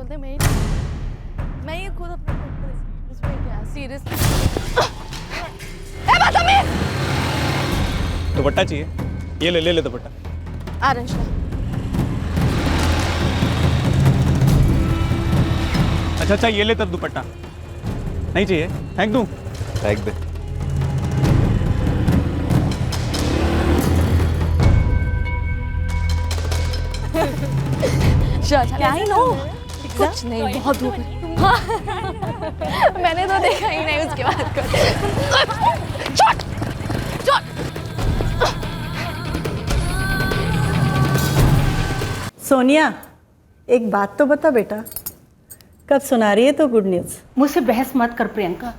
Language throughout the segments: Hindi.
बोलते मैं ही खुद अपने इसमें क्या सीरियस। ए बदतमीज! दुपट्टा चाहिए? ये ले दुपट्टा। आरंश अच्छा ये ले तब दुपट्टा। नहीं चाहिए? फेंक दूं? फेंक दे। क्या ही नो कुछ नहीं, बहुत धूप है। मैंने तो देखा ही नहीं उसके बाद को। छोड़ छोड़। सोनिया, एक बात तो बता बेटा, कब सुना रही है तो गुड न्यूज़? मुझसे बहस मत कर प्रियंका,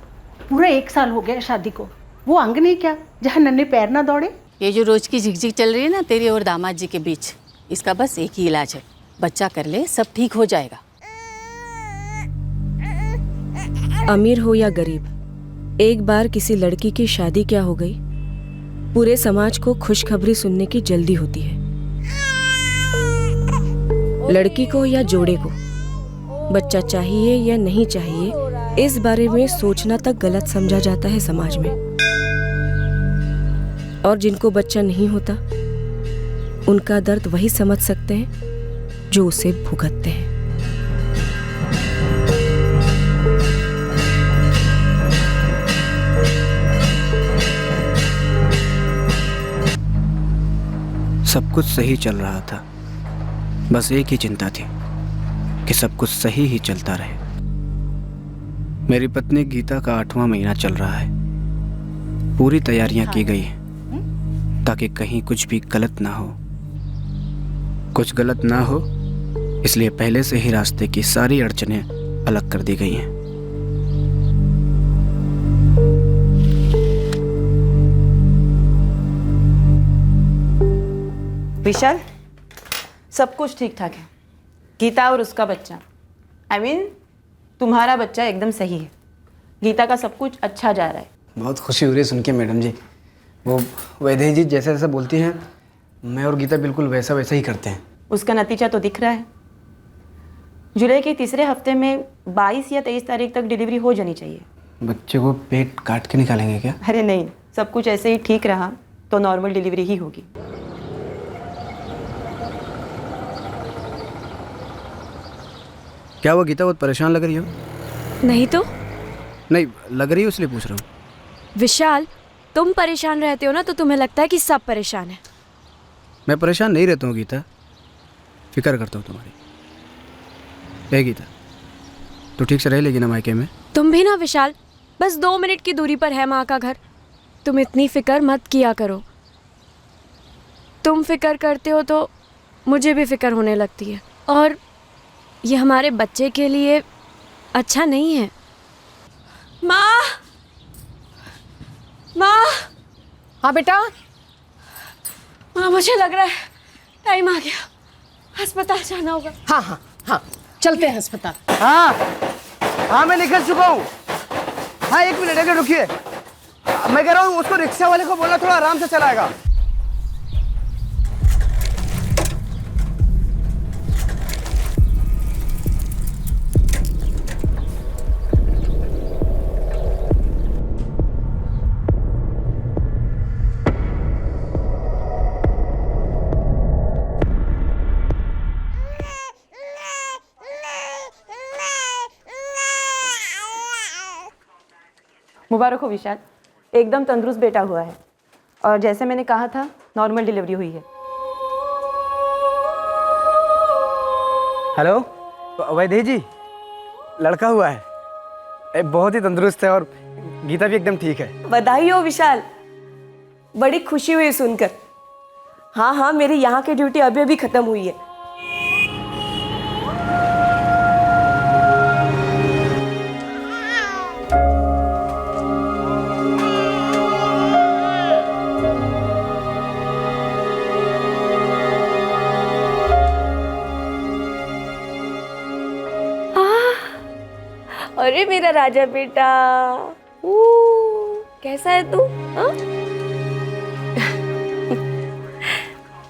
पूरा 1 साल हो गया शादी को। वो अंग नहीं क्या जहाँ नन्हे पैर ना दौड़े? ये जो रोज की झिकझिक चल रही है ना तेरी और दामाद जी के बीच, इसका बस एक ही इलाज है, बच्चा कर ले, सब ठीक हो जाएगा। अमीर हो या गरीब, एक बार किसी लड़की की शादी क्या हो गई, पूरे समाज को खुशखबरी सुनने की जल्दी होती है। लड़की को या जोड़े को बच्चा चाहिए या नहीं चाहिए, इस बारे में सोचना तक गलत समझा जाता है समाज में। और जिनको बच्चा नहीं होता, उनका दर्द वही समझ सकते हैं जो उसे भुगतते हैं। सब कुछ सही चल रहा था, बस एक ही चिंता थी कि सब कुछ सही ही चलता रहे। मेरी पत्नी गीता का 8वां महीना चल रहा है। पूरी तैयारियां की गई हैं ताकि कहीं कुछ भी गलत ना हो। कुछ गलत ना हो इसलिए पहले से ही रास्ते की सारी अड़चनें अलग कर दी गई हैं। विशाल, सब कुछ ठीक ठाक है। गीता और उसका बच्चा, तुम्हारा बच्चा एकदम सही है। गीता का सब कुछ अच्छा जा रहा है। बहुत खुशी हो रही है सुन के मैडम जी। वो वैदेही जी जैसा जैसा बोलती हैं, मैं और गीता बिल्कुल वैसा वैसा ही करते हैं। उसका नतीजा तो दिख रहा है। जुलाई के तीसरे हफ्ते में 22 या 23 तारीख तक डिलीवरी हो जानी चाहिए। बच्चे को पेट काट के निकालेंगे क्या? अरे नहीं, सब कुछ ऐसे ही ठीक रहा तो नॉर्मल डिलीवरी ही होगी। क्या वो गीता बहुत परेशान लग रही हो? नहीं तो नहीं लग रही हो इसलिए पूछ रहा हूँ। विशाल, तुम परेशान रहते हो ना तो तुम्हें लगता है कि सब परेशान है। मैं परेशान नहीं रहता हूँ गीता, फिक्र करता हूँ तुम्हारी। गीता, तू ठीक से रह लेगी ना मायके में? तुम भी ना विशाल, बस 2 मिनट की दूरी पर है माँ का घर। तुम इतनी फिक्र मत किया करो। तुम फिक्र करते हो तो मुझे भी फिक्र होने लगती है, और ये हमारे बच्चे के लिए अच्छा नहीं है। माँ, माँ। हाँ बेटा। माँ, मुझे लग रहा है टाइम आ गया, अस्पताल जाना होगा। हाँ हाँ हाँ, चलते हैं अस्पताल। हाँ मैं निकल चुका हूँ। हाँ 1 मिनट अगर रुकिए, मैं कह रहा हूँ उसको रिक्शा वाले को बोलना थोड़ा आराम से चलाएगा। मुबारक हो विशाल, एकदम तंदुरुस्त बेटा हुआ है, और जैसे मैंने कहा था नॉर्मल डिलीवरी हुई है। हेलो वैदेही जी, लड़का हुआ है, बहुत ही तंदुरुस्त है और गीता भी एकदम ठीक है। बधाई हो विशाल, बड़ी खुशी हुई सुनकर। हाँ हाँ, मेरी यहाँ की ड्यूटी अभी अभी खत्म हुई है। अरे मेरा राजा बेटा, कैसा है तू?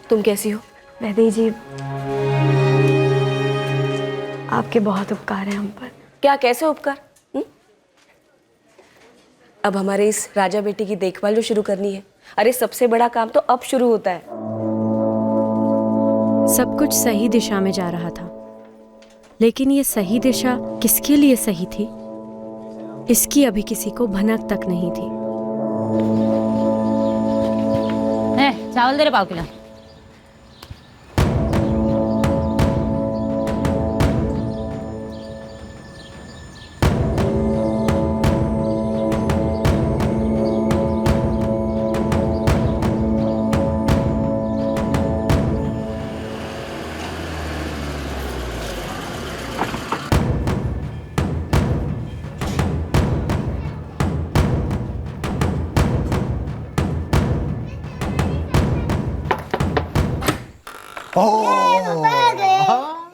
तुम कैसी हो? वैदेही जी, आपके बहुत उपकार हैं हम पर। क्या, कैसे उपकार? अब हमारे इस राजा बेटी की देखभाल जो शुरू करनी है, अरे सबसे बड़ा काम तो अब शुरू होता है। सब कुछ सही दिशा में जा रहा था, लेकिन ये सही दिशा किसके लिए सही थी, इसकी अभी किसी को भनक तक नहीं थी। चावल दे रे 5 किलो।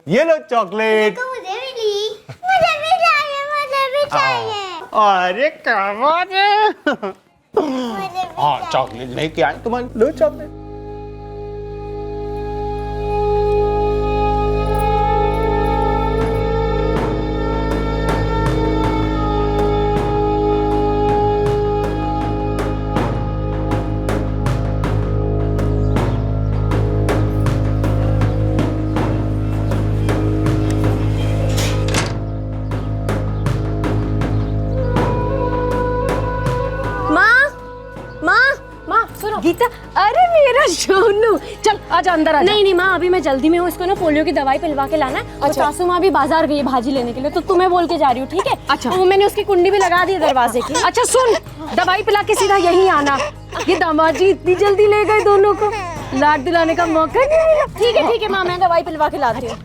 ये लो चॉकलेट। मुझे भी चाहिए। अरे कमाल है। हाँ चॉकलेट लेके आए तुम्हारे, लो चॉकलेट। गीता, अरे मेरा सोनू, चल आजा अंदर आजा। नहीं माँ, अभी मैं जल्दी में हूँ, इसको ना पोलियो की दवाई पिलवा के लाना है। और सासू माँ भी बाजार गई है भाजी लेने के लिए, तो तुम्हें बोल के जा रही हूँ, ठीक है? अच्छा। तो मैंने उसकी कुंडी भी लगा दी दरवाजे की। अच्छा सुन, दवाई पिला के सीधा यहीं आना। ये दामाद जी इतनी जल्दी ले गए दोनों को, लाड दिलाने का मौका नहीं मिला। ठीक है माँ, मैं दवाई पिलवा के लाती हूँ।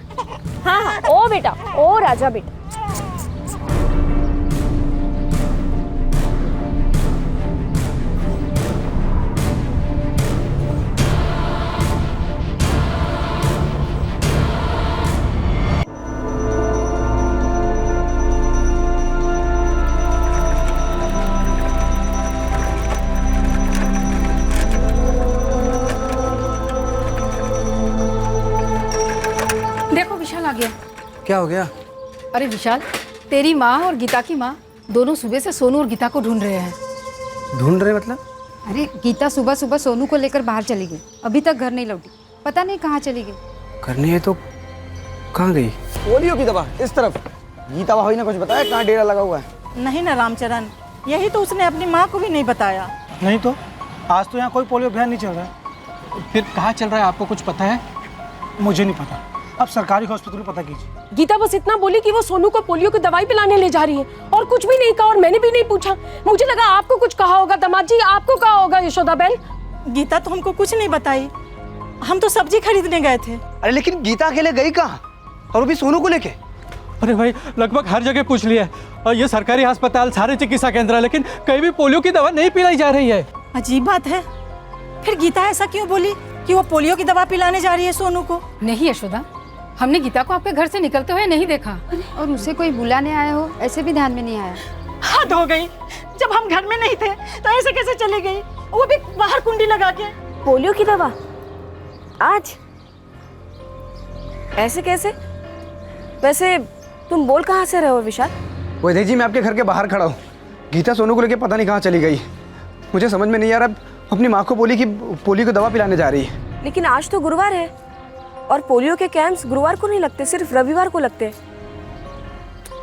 हाँ, ओ बेटा, ओ राजा बेटा। क्या हो गया? अरे विशाल, तेरी माँ और गीता की माँ दोनों सुबह से सोनू और गीता को ढूंढ रहे हैं। ढूंढ रहे मतलब? अरे गीता सुबह सुबह सोनू को लेकर बाहर चली गई, अभी तक घर नहीं लौटी, पता नहीं कहाँ चली गई। करनी है तो कहाँ गई? पोलियो की दवा इस तरफ। गीता भाई ने कुछ बताया कहाँ डेरा लगा हुआ है? नहीं ना रामचरण, यही तो उसने अपनी माँ को भी नहीं बताया। नहीं तो आज तो यहाँ कोई पोलियो अभियान नहीं चल रहा है। फिर कहाँ चल रहा है, आपको कुछ पता है? मुझे नहीं पता, अब सरकारी हॉस्पिटल में पता कीजिए। गीता बस इतना बोली कि वो सोनू को पोलियो की दवाई पिलाने ले जा रही है, और कुछ भी नहीं कहा, और मैंने भी नहीं पूछा। मुझे लगा आपको कुछ कहा होगा। दामाद जी, आपको कहा होगा यशोदा बहन? गीता तो हमको कुछ नहीं बताई, हम तो सब्जी खरीदने गए थे। अरे लेकिन गीता अकेले गई कहाँ, और वो भी सोनू को लेके? अरे भाई, लगभग हर जगह पूछ लिया है, और ये सरकारी अस्पताल, सारे चिकित्सा केंद्र, लेकिन कहीं भी पोलियो की दवा नहीं पिलाई जा रही है। अजीब बात है। फिर गीता ऐसा क्यों बोली कि वो पोलियो की दवा पिलाने जा रही है सोनू को? नहीं यशोदा, हमने गीता को आपके घर से निकलते हुए नहीं देखा, और उसे कोई बुलाने आया हो ऐसे भी ध्यान में नहीं आया। हद हो गई, जब हम घर में नहीं थे तो ऐसे कैसे चली गई, वो भी बाहर कुंडी लगा के? पोलियो की दवा आज ऐसे कैसे? वैसे तुम बोल कहाँ से रहे हो विशाल? वैद्य जी, मैं आपके घर के बाहर खड़ा हूँ। गीता सोनू को लेके पता नहीं कहाँ चली गई, मुझे समझ में नहीं आ रहा। अपनी माँ को बोली कि पोलियो की दवा पिलाने जा रही है। लेकिन आज तो गुरुवार है, और पोलियो के कैंप्स गुरुवार को नहीं लगते, सिर्फ रविवार को लगते हैं।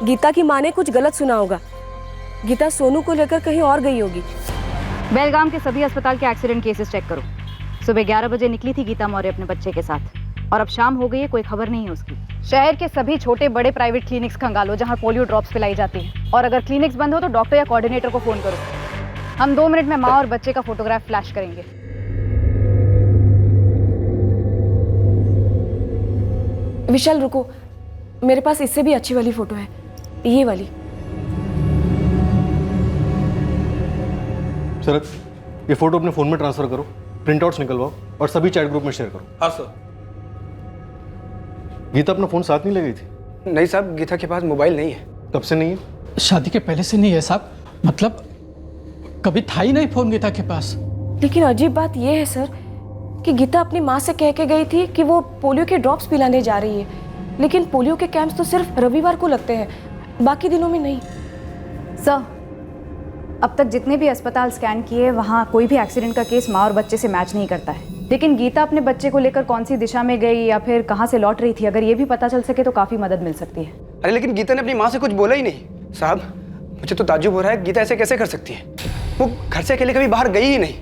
गीता की माँ ने कुछ गलत सुना होगा। गीता सोनू को लेकर कहीं और गई होगी। बेलगाम के सभी अस्पताल के एक्सीडेंट केसेस चेक करो। सुबह 11 बजे निकली थी गीता मौर्य अपने बच्चे के साथ, और अब शाम हो गई है, कोई खबर नहीं है उसकी। शहर के सभी छोटे बड़े प्राइवेट क्लिनिक्स खंगालो जहां पोलियो ड्रॉप्स पिलाई जाती है, और अगर क्लिनिक्स बंद हो तो डॉक्टर या कोऑर्डिनेटर को फोन करो। हम 2 मिनट में माँ और बच्चे का फोटोग्राफ फ्लैश करेंगे। विशाल रुको, मेरे पास इससे भी अच्छी वाली फोटो है, ये वाली। शरद, ये फोटो अपने फोन में ट्रांसफर करो, प्रिंट आउट्स निकलवाओ और सभी चैट ग्रुप में शेयर करो। हाँ सर। गीता अपना फोन साथ नहीं ले गई थी? नहीं साहब, गीता के पास मोबाइल नहीं है। कब से नहीं है? शादी के पहले से नहीं है साहब, मतलब कभी था ही नहीं फोन गीता के पास। लेकिन अजीब बात यह है सर कि गीता अपनी माँ से कह के गई थी कि वो पोलियो के ड्रॉप्स पिलाने जा रही है, लेकिन पोलियो के कैंप्स तो सिर्फ रविवार को लगते हैं, बाकी दिनों में नहीं। सर, अब तक जितने भी अस्पताल स्कैन किए वहाँ कोई भी एक्सीडेंट का केस माँ और बच्चे से मैच नहीं करता है। लेकिन गीता अपने बच्चे को लेकर कौन सी दिशा में गई या फिर कहाँ से लौट रही थी, अगर ये भी पता चल सके तो काफ़ी मदद मिल सकती है। अरे लेकिन गीता ने अपनी माँ से कुछ बोला ही नहीं। साहब, मुझे तो ताज्जुब हो रहा है, गीता ऐसे कैसे कर सकती है? वो घर से अकेले कभी बाहर गई ही नहीं।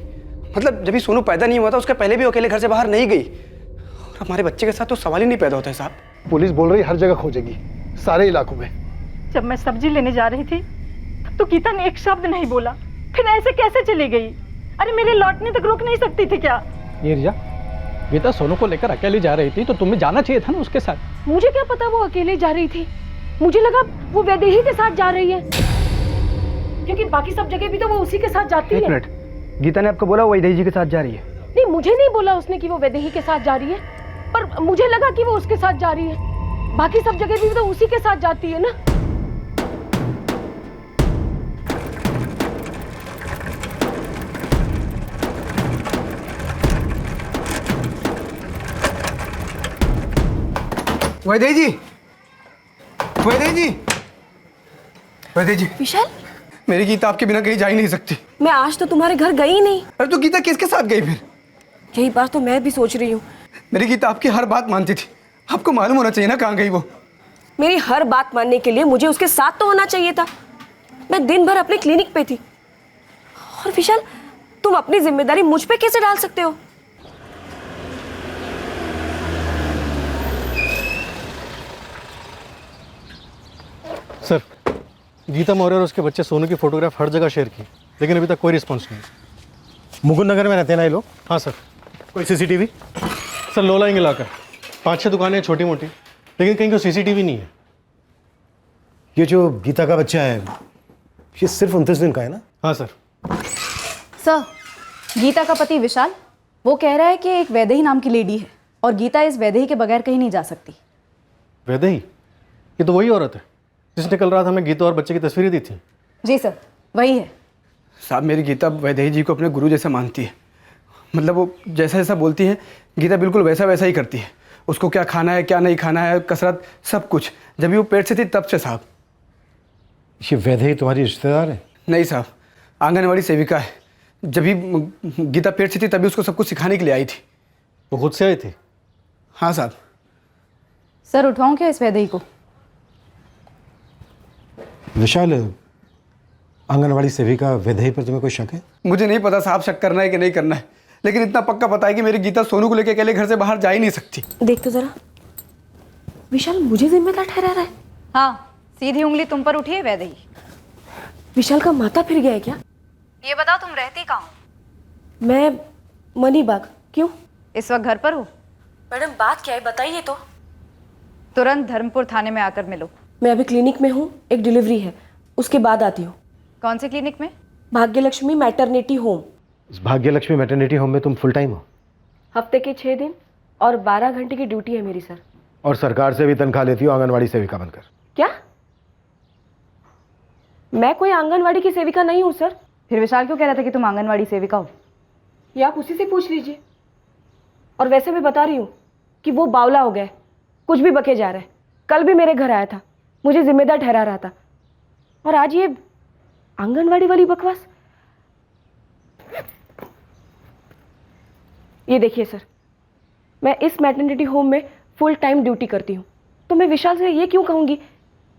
मतलब जब भी सोनू पैदा नहीं हुआ था उसके पहले भी वो अकेले घर से बाहर नहीं गई, और हमारे बच्चे के साथ तो सवाल ही नहीं पैदा होता है साहब। पुलिस बोल रही हर जगह खोजेगी, सारे इलाकों में। जब मैं सब्जी लेने जा रही थी तो गीता ने एक शब्द नहीं बोला, फिर ऐसे कैसे चली गई? अरे मेरे लौटने तक रुक नहीं सकती थी क्या? ये रिया, गीता सोनू को लेकर अकेली जा रही थी तो तुम्हें जाना चाहिए था ना उसके साथ। मुझे क्या पता वो अकेले जा रही थी, मुझे लगा वो वैदेही के साथ जा रही है, क्योंकि बाकी सब जगह भी तो वो उसी के साथ जाती है। एक मिनट, गीता ने आपको बोला वो वैदेही जी के साथ जा रही है? नहीं, मुझे नहीं बोला उसने कि वो वैदेही के साथ जा रही है, पर मुझे लगा कि वो उसके साथ जा रही है। बाकी सब जगह भी तो उसी के साथ जाती है ना। वैदेही जी, वैदेही जी, वैदेही जी। विशाल, मेरी गीता आपके बिना कहीं जा ही नहीं सकती। मैं आज तो तुम्हारे घर गई नहीं। अरे तो गीता किसके साथ गई फिर? यही बात तो मैं भी सोच रही हूँ। मेरी गीता आपकी हर बात मानती थी, आपको मालूम होना चाहिए ना कहाँ गई वो। मेरी हर बात मानने के लिए मुझे उसके साथ तो होना चाहिए था। मैं दिन भर अपने क्लिनिक पे थी। और विशाल, तुम अपनी जिम्मेदारी मुझ पे कैसे डाल सकते हो? सर, गीता मौर्य और उसके बच्चे सोनू की फोटोग्राफ हर जगह शेयर की, लेकिन अभी तक कोई रिस्पॉन्स नहीं। मुकुंद नगर में रहते हैं ना ये लोग? हाँ सर। कोई सीसीटीवी? सर, लो लाइंग इलाका, 5-6 दुकानें हैं छोटी मोटी, लेकिन कहीं कोई सीसीटीवी नहीं है। ये जो गीता का बच्चा है ये सिर्फ 29 दिन का है ना? हाँ सर। सर, गीता का पति विशाल वो कह रहा है कि एक वैदेही नाम की लेडी है और गीता इस वैदेही के बगैर कहीं नहीं जा सकती। वैदेही? ये तो वही औरत है जिसने कल रात हमें गीता और बच्चे की तस्वीरें दी थी। जी सर, वही है। साहब, मेरी गीता वैदेही जी को अपने गुरु जैसा मानती है। मतलब वो जैसा जैसा बोलती है गीता बिल्कुल वैसा वैसा ही करती है। उसको क्या खाना है क्या नहीं खाना है, कसरत, सब कुछ। जब भी वो पेट से थी तब से साहब। ये वैदेही तुम्हारी रिश्तेदार है? नहीं साहब, आंगनवाड़ी सेविका है। जब भी गीता पेट से थी तभी उसको सब कुछ सिखाने के लिए आई थी। वो खुद से आई थी? हाँ साहब। सर, उठवाऊं क्या इस वैदेही को? विशाल, आंगनवाड़ी सेविका वैदेही पर तुम्हें कोई शक है? मुझे नहीं पता साहब शक करना है कि नहीं करना है, लेकिन इतना पक्का पता है कि मेरी गीता सोनू को लेकर अकेले घर से बाहर जा ही नहीं सकती। देख तो जरा, विशाल मुझे जिम्मेदार ठहरा रहा है। हाँ, सीधी उंगली तुम पर उठी है वैदेही। विशाल का माता फिर गया है क्या? ये बताओ, तुम रहती कहाँ हो? मैं मनीबाग। क्यों? इस वक्त घर पर हो? मैडम बात क्या है बताइए तो। तुरंत धर्मपुर थाने में आकर मिलो। मैं अभी क्लिनिक में हूँ, एक डिलीवरी है, उसके बाद आती हूँ। कौन से क्लिनिक में? Bhagyalakshmi maternity home. इस भाग्यलक्ष्मी मैटरनिटी होम में तुम फुल टाइम हो? हफ्ते के 6 दिन और 12 घंटे की ड्यूटी है मेरी सर। और सरकार से भी तनख्वाह लेती हो आंगनवाड़ी सेविका बनकर? क्या? मैं कोई आंगनवाड़ी की सेविका नहीं हूँ सर। फिर विशाल क्यों कह रहा था कि तुम आंगनवाड़ी सेविका हो? ये आप उसी से पूछ लीजिए। और वैसे मैं बता रही हूँ कि वो बावला हो गया, कुछ भी बके जा रहा है। कल भी मेरे घर आया था, मुझे जिम्मेदार ठहरा रहा था, और आज ये आंगनवाड़ी वाली बकवास। ये देखिए सर, मैं इस मैटरनिटी होम में फुल टाइम ड्यूटी करती हूँ, तो मैं विशाल से ये क्यों कहूँगी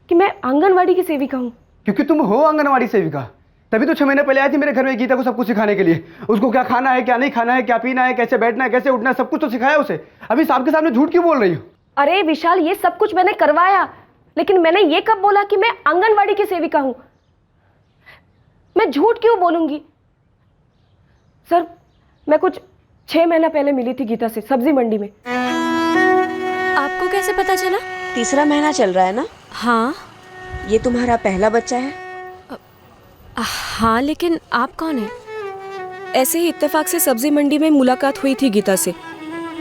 कि मैं आंगनवाड़ी की सेविका हूँ? क्योंकि तुम हो आंगनवाड़ी सेविका, तभी तो 6 महीने पहले आई थी मेरे घर में गीता को सब कुछ सिखाने के लिए। उसको क्या खाना है क्या नहीं खाना है, क्या पीना है, कैसे बैठना है, कैसे उठना है, सब कुछ तो सिखाया उसे। अभी साहब के सामने झूठ क्यों बोल रही हो? अरे विशाल, ये सब कुछ मैंने करवाया, लेकिन मैंने ये कब बोला कि मैं आंगनवाड़ी की सेविका हूं? मैं झूठ क्यों बोलूंगी? सर, मैं कुछ 6 महीना पहले मिली थी गीता से सब्जी मंडी में। आपको कैसे पता चला? 3रा महीना चल रहा है ना? हाँ। ये तुम्हारा पहला बच्चा है? हाँ, लेकिन आप कौन हैं? ऐसे ही इत्तेफाक से सब्जी मंडी में मुलाकात हुई थी गीता से।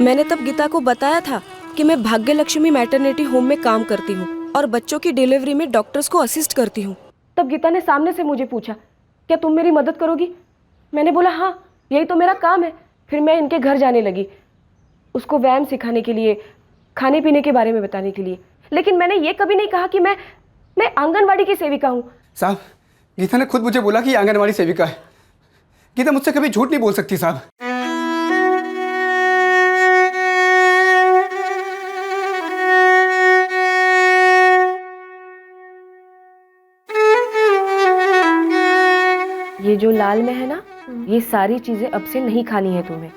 मैंने तब गीता को बताया था कि मैं भाग्यलक्ष्मी मैटरनिटी होम में काम करती हूँ और बच्चों की डिलीवरी में डॉक्टर्स को असिस्ट करती हूँ। तब गीता ने सामने से मुझे पूछा, क्या तुम मेरी मदद करोगी? मैंने बोला हाँ, यही तो मेरा काम है। फिर मैं इनके घर जाने लगी, उसको व्यायाम सिखाने के लिए, खाने पीने के बारे में बताने के लिए, लेकिन मैंने ये कभी नहीं कहा कि मैं आंगनवाड़ी की सेविका हूँ। साहब, गीता ने खुद मुझे बोला कि ये आंगनवाड़ी सेविका है। गीता मुझसे कभी झूठ नहीं बोल सकती साहब। ये जो लाल में है ना, ये सारी चीजें अब से नहीं खानी है तुम्हें,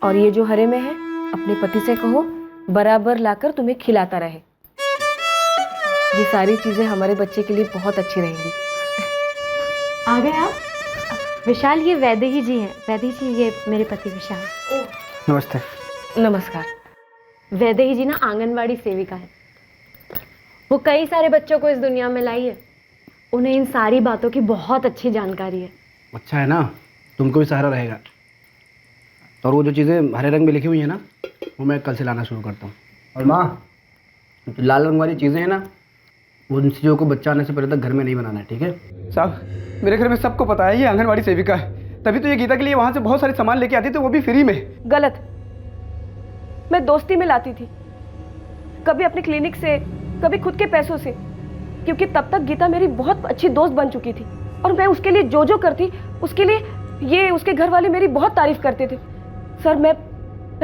और ये जो हरे में है अपने पति से कहो बराबर लाकर तुम्हें खिलाता रहे। ये सारी चीजें हमारे बच्चे के लिए बहुत अच्छी रहेंगी। आ गए आप? विशाल, ये वैदेही जी हैं। वैदेही जी, ये मेरे पति विशाल। नमस्ते। नमस्कार। वैदेही जी ना आंगनवाड़ी सेविका है। वो कई सारे बच्चों को इस दुनिया में लाई है। उन्हें इन सारी बातों की बहुत अच्छी जानकारी है। अच्छा है ना, तुमको भी सहारा रहेगा। और वो जो चीज़ें हरे रंग में लिखी हुई है ना, वो मैं कल से लाना शुरू करता हूँ। और माँ, जो लाल रंग वाली चीज़ें हैं ना, वो उन चीज़ों को बच्चा आने से पहले तक घर में नहीं बनाना है, ठीक है? साहब, मेरे घर में सबको पता है ये आंगनवाड़ी सेविका है, तभी तो ये गीता के लिए वहाँ से बहुत सारे सामान लेके आती थी, वो भी फ्री में। गलत। मैं दोस्ती में लाती थी, कभी अपने क्लिनिक से, कभी खुद के पैसों से, क्योंकि तब तक गीता मेरी बहुत अच्छी दोस्त बन चुकी थी और मैं उसके लिए जो करती, उसके लिए ये उसके घर वाले मेरी बहुत तारीफ करते थे। सर, मैं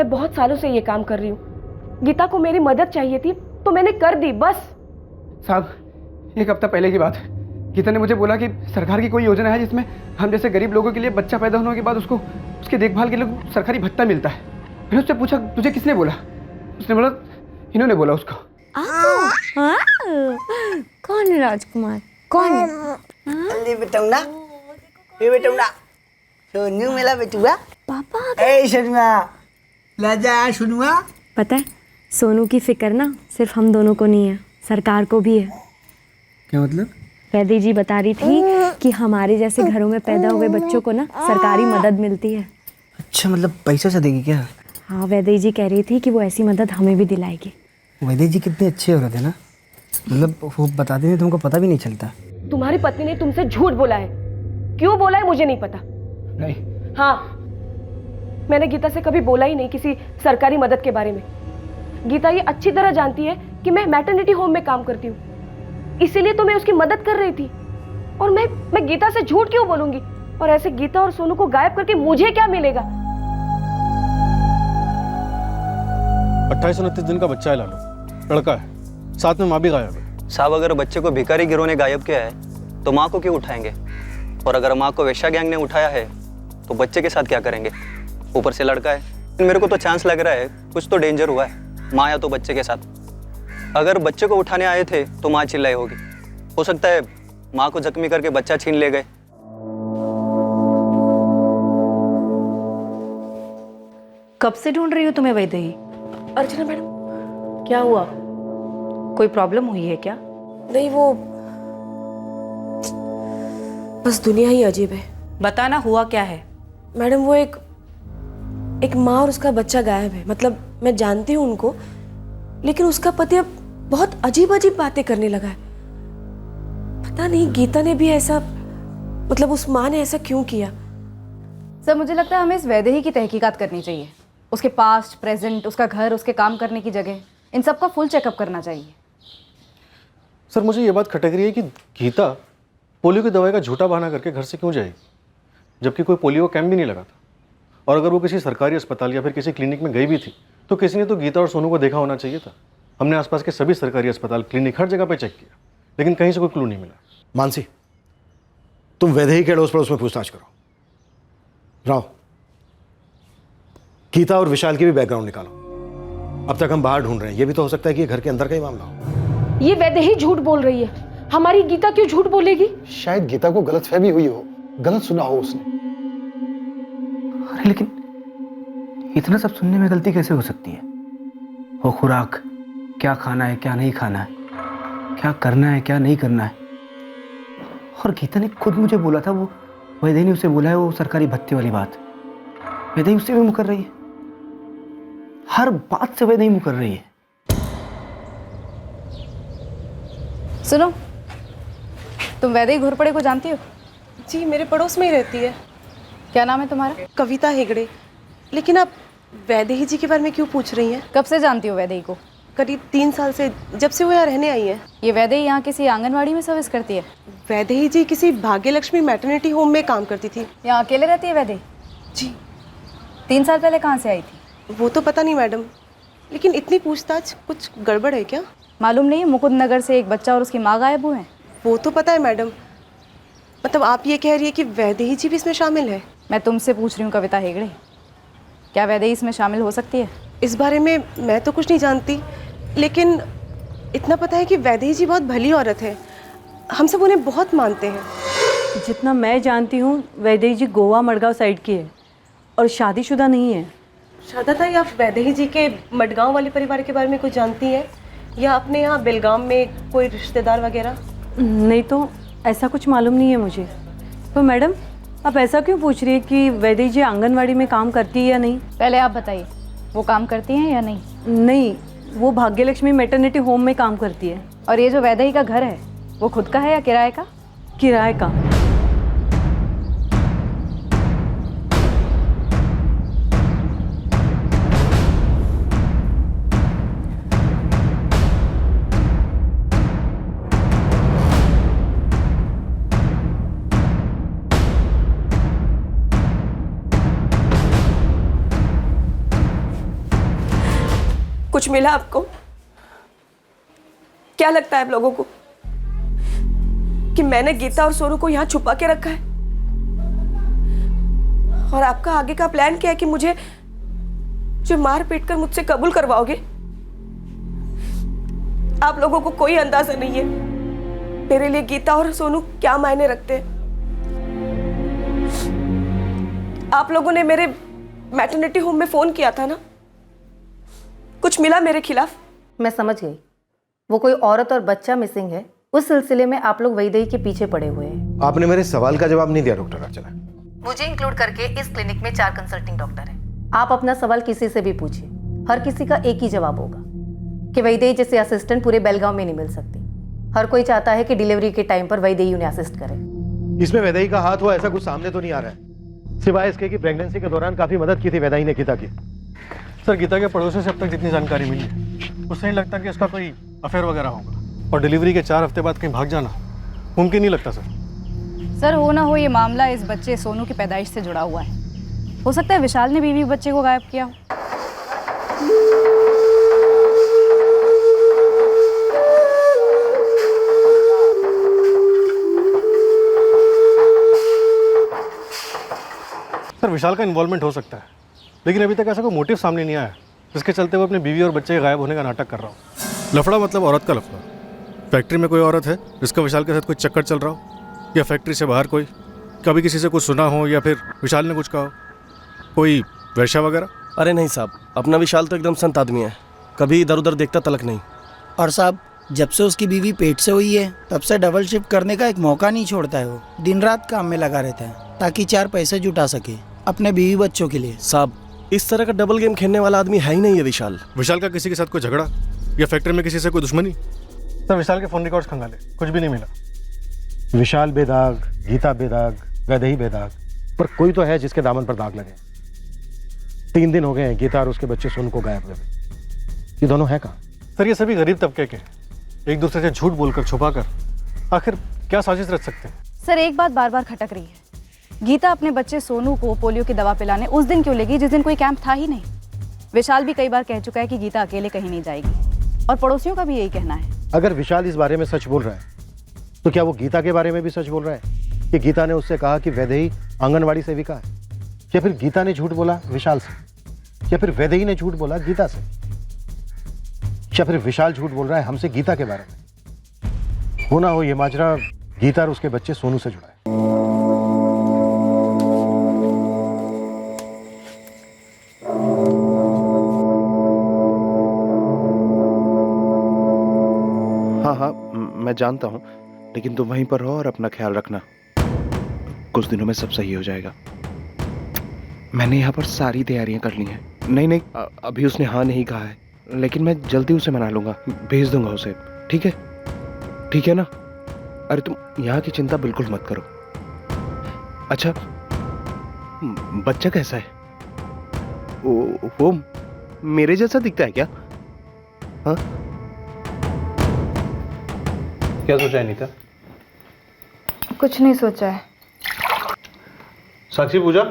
बहुत सालों से ये काम कर रही हूँ। गीता को मेरी मदद चाहिए थी तो मैंने कर दी, बस। साहब, एक हफ्ता पहले की बात है, गीता ने मुझे बोला कि सरकार की कोई योजना है जिसमें हम जैसे गरीब लोगों के लिए बच्चा पैदा होने के बाद उसको उसकी देखभाल के लिए सरकारी भत्ता मिलता है। मैंने उससे पूछा, तुझे किसने बोला? उसने बोला, इन्होंने बोला उसको। कौन है राजकुमार? कौन है? बेटौना, ये बेटौना, सोनू मेरा बेटुआ। पापा। ए सोनुआ, लाजा सोनुआ। पता है, सोनू की फिक्र ना सिर्फ हम दोनों को नहीं है, सरकार को भी है। क्या मतलब? वैदेही जी बता रही थी कि हमारे जैसे घरों में पैदा हुए बच्चों को ना सरकारी मदद मिलती है। अच्छा, मतलब पैसा से देगी क्या? हाँ, वैदेही जी कह रही थी कि वो ऐसी मदद हमें भी दिलाएगी। वैदेही जी कितने अच्छे औरत है ना, मतलब वो बताते हैं तुमको पता भी नहीं चलता। तुम्हारी पत्नी ने तुमसे झूठ बोला है। क्यों बोला है मुझे नहीं पता। नहीं। हाँ, मैंने गीता से कभी बोला ही नहीं किसी सरकारी मदद के बारे में। गीता ये अच्छी तरह जानती है कि मैं मैटरनिटी होम में काम करती हूँ, इसीलिए तो मैं उसकी मदद कर रही थी। और मैं गीता से झूठ क्यों बोलूंगी? और ऐसे गीता और सोनू को गायब करके मुझे क्या मिलेगा? 28-29 दिन का बच्चा है लालू, लड़का है, साथ में माँ भी गायब है। साहब, अगर बच्चे को भिखारी गिरोह ने गायब किया है तो माँ को क्यों उठाएंगे? और अगर माँ को वेश्या गैंग ने उठाया है तो बच्चे के साथ क्या करेंगे? ऊपर से लड़का है। मेरे को तो चांस लग रहा है कुछ तो डेंजर हुआ है, माँ या तो बच्चे के साथ। अगर बच्चे को उठाने आए थे तो माँ चिल्लाई होगी। हो सकता है माँ को जख्मी करके बच्चा छीन ले गए। कब से ढूंढ रही हो तुम्हें वैदेही? अर्चना मैडम, क्या हुआ? कोई प्रॉब्लम हुई है क्या? नहीं, वो बस दुनिया ही अजीब है। बताना, हुआ क्या है? मैडम, वो एक माँ और उसका बच्चा गायब है। मतलब मैं जानती हूँ उनको, लेकिन उसका पति अब बहुत अजीब अजीब बातें करने लगा है। पता नहीं गीता ने भी ऐसा, मतलब उस माँ ने ऐसा क्यों किया? सर, मुझे लगता है हमें इस वैदेही की तहकीकात करनी चाहिए। उसके पास्ट, प्रेजेंट, उसका घर, उसके काम करने की जगह, इन सब का फुल चेकअप करना चाहिए। सर, मुझे ये बात खटक रही है कि गीता पोलियो की दवाई का झूठा बहाना करके घर से क्यों जाएगी, जबकि कोई पोलियो कैंप भी नहीं लगा था। और अगर वो किसी सरकारी अस्पताल या फिर किसी क्लिनिक में गई भी थी तो किसी ने तो गीता और सोनू को देखा होना चाहिए था। हमने आसपास के सभी सरकारी अस्पताल, क्लिनिक, हर जगह पे चेक किया, लेकिन कहीं से कोई क्लू नहीं मिला। मानसी, तुम वैदेही के अड़ोस पड़ोस में पूछताछ करो। राव, गीता और विशाल की भी बैकग्राउंड निकालो। अब तक हम बाहर ढूंढ रहे हैं, ये भी तो हो सकता है कि ये घर के अंदर का ही मामला हो। ये वैदेही झूठ बोल रही है। हमारी गीता क्यों झूठ बोलेगी? शायद गीता को गलतफहमी हुई हो, गलत सुना हो उसने। अरे लेकिन इतना सब सुनने में गलती कैसे हो सकती है? वो खुराक, क्या खाना है क्या नहीं खाना है, क्या करना है क्या नहीं करना है। और गीता ने खुद मुझे बोला था, वो वैदेही ने उसे बोला है वो सरकारी भत्ते वाली बात। वैदेही उससे भी मुकर रही है, हर बात से वैदेही मुकर रही है। सुनो, तुम वैदेही घोरपड़े को जानती हो? जी, मेरे पड़ोस में ही रहती है। क्या नाम है तुम्हारा? कविता हेगड़े। लेकिन आप वैदेही जी के बारे में क्यों पूछ रही हैं? कब से जानती हो वैदेही को? करीब 3 साल से, जब से वो यहाँ रहने आई है। ये वैदेही यहाँ किसी आंगनवाड़ी में सर्विस करती है? वैदेही जी किसी भाग्य लक्ष्मी मैटरनिटी होम में काम करती थी। यहाँ अकेले रहती है वैदेही? जी। 3 साल पहले कहाँ से आई थी? वो तो पता नहीं मैडम, लेकिन इतनी पूछताछ, कुछ गड़बड़ है क्या? मालूम नहीं, मुकुंद नगर से एक बच्चा और उसकी माँ गायब हुए हैं। वो तो पता है मैडम, मतलब आप ये कह रही है कि वैदेही जी भी इसमें शामिल है? मैं तुमसे पूछ रही हूँ कविता हेगड़े, क्या वैदेही इसमें शामिल हो सकती है? इस बारे में मैं तो कुछ नहीं जानती, लेकिन इतना पता है कि वैदेही जी बहुत भली औरत है, हम सब उन्हें बहुत मानते हैं। जितना मैं जानती हूँ वैदेही जी गोवा मडगांव साइड की है और शादीशुदा नहीं है। श्रद्धा ताई, आप वैदेही जी के मडगांव वाले परिवार के बारे में कुछ जानती हैं, या अपने यहाँ बेलगाम में कोई रिश्तेदार वगैरह? नहीं तो ऐसा कुछ मालूम नहीं है मुझे। पर मैडम, आप ऐसा क्यों पूछ रही है कि वैदेही जी आंगनवाड़ी में काम करती है या नहीं? पहले आप बताइए, वो काम करती हैं या नहीं? नहीं, वो भाग्यलक्ष्मी मैटरनिटी होम में काम करती है। और ये जो वैदेही का घर है वो खुद का है या किराए का? किराए का। कुछ मिला आपको? क्या लगता है आप लोगों को कि मैंने गीता और सोनू को यहाँ छुपा के रखा है? और आपका आगे का प्लान क्या है कि मुझे जो मार पीट कर मुझसे कबूल करवाओगे? आप लोगों को कोई अंदाजा नहीं है मेरे लिए गीता और सोनू क्या मायने रखते हैं। आप लोगों ने मेरे मैटरनिटी होम में फोन किया था ना, कुछ मिला मेरे खिलाफ? मैं समझ गई, वो कोई औरत और बच्चा मिसिंग है, उस सिलसिले में आप लोग वैदेही के पीछे पड़े हुए हैं। आपने मेरे सवाल का जवाब नहीं दिया डॉक्टर अर्चना। मुझे इंक्लूड करके इस क्लिनिक में 4 कंसल्टिंग डॉक्टर हैं। आप अपना सवाल किसी से भी पूछिए, हर किसी का एक ही जवाब होगा कि वैदेही जैसे असिस्टेंट पूरे बेलगांव में नहीं मिल सकती। हर कोई चाहता है कि डिलीवरी के टाइम पर वैदेही उन्हें असिस्ट करे। इसमें वैदेही का हाथ हुआ ऐसा कुछ सामने तो नहीं आ रहा है, सिवाय इसके कि प्रेगनेंसी के दौरान काफी मदद की थी वैदेही ने गीता की। सर, गीता के पड़ोसी से अब तक जितनी जानकारी मिली है उससे नहीं लगता कि इसका कोई अफेयर वगैरह होगा, और डिलीवरी के 4 हफ्ते बाद कहीं भाग जाना मुमकिन नहीं लगता सर। हो ना हो ये मामला इस बच्चे सोनू की पैदाइश से जुड़ा हुआ है। हो सकता है विशाल ने बीवी बच्चे को गायब किया हो। सर, विशाल का इन्वॉल्वमेंट हो सकता है, लेकिन अभी तक ऐसा कोई मोटिव सामने नहीं आया जिसके चलते वो अपनी बीवी और बच्चे के गायब होने का नाटक कर रहा हो। लफड़ा मतलब औरत का लफड़ा। फैक्ट्री में कोई औरत है जिसका विशाल के साथ कोई चक्कर चल रहा हो, या फैक्ट्री से बाहर कोई, कभी किसी से कुछ सुना हो या फिर विशाल ने कुछ कहा हो, कोई वैश्या वगैरह? अरे नहीं साहब, अपना विशाल तो एकदम संत आदमी है, कभी इधर उधर देखता तलक नहीं। और साहब, जब से उसकी बीवी पेट से हुई है तब से डबल शिफ्ट करने का एक मौका नहीं छोड़ता है। वो दिन रात काम में लगा रहता है ताकि 4 पैसे जुटा सके अपने बीवी बच्चों के लिए। साहब, इस तरह का डबल गेम खेलने वाला आदमी है ही नहीं है विशाल। विशाल का किसी के साथ कोई झगड़ा या फैक्ट्री में किसी से कोई दुश्मनी? सर, विशाल के फोन रिकॉर्ड्स खंगाले, कुछ भी नहीं मिला। विशाल बेदाग, गीता बेदाग, वैदेही बेदाग, पर कोई तो है जिसके दामन पर दाग लगे। 3 दिन हो गए हैं गीता और उसके बच्चे सोनू को गायब हुए। ये दोनों है कहाँ? सर, ये सभी गरीब तबके के, एक दूसरे से झूठ बोलकर छुपाकर आखिर क्या साजिश रच सकते हैं? सर, एक बात बार बार खटक रही है, गीता अपने बच्चे सोनू को पोलियो की दवा पिलाने उस दिन क्यों लेगी जिस दिन कोई कैंप था ही नहीं? विशाल भी कई बार कह चुका है कि गीता अकेले कहीं नहीं जाएगी, और पड़ोसियों का भी यही कहना है। अगर विशाल इस बारे में सच बोल रहा है तो क्या वो गीता के बारे में भी सच बोल रहा है कि गीता ने उससे कहा कि वैदेही आंगनवाड़ी सेविका है? या फिर गीता ने झूठ बोला विशाल से? या फिर वैदेही ने झूठ बोला गीता से? या फिर विशाल झूठ बोल रहा है हमसे गीता के बारे में? हो ना हो ये माजरा गीता और उसके बच्चे सोनू से जुड़ा है। हाँ, मैं जानता हूँ, लेकिन तुम वहीं पर रहो और अपना ख्याल रखना। कुछ दिनों में सब सही हो जाएगा। मैंने यहाँ पर सारी तैयारियां कर ली हैं। नहीं, अभी उसने हाँ नहीं कहा है, लेकिन मैं जल्दी उसे मना लूँगा, भेज दूंगा उसे। ठीक है? ठीक है ना? अरे तुम यहाँ की चिंता बिल्कुल मत करो। अच्छा, बच्चा कैसा है? वो मेरे जैसा दिखता है क्या? हाँ? क्या सोचा है नीता? कुछ नहीं सोचा है। साक्षी पूजा,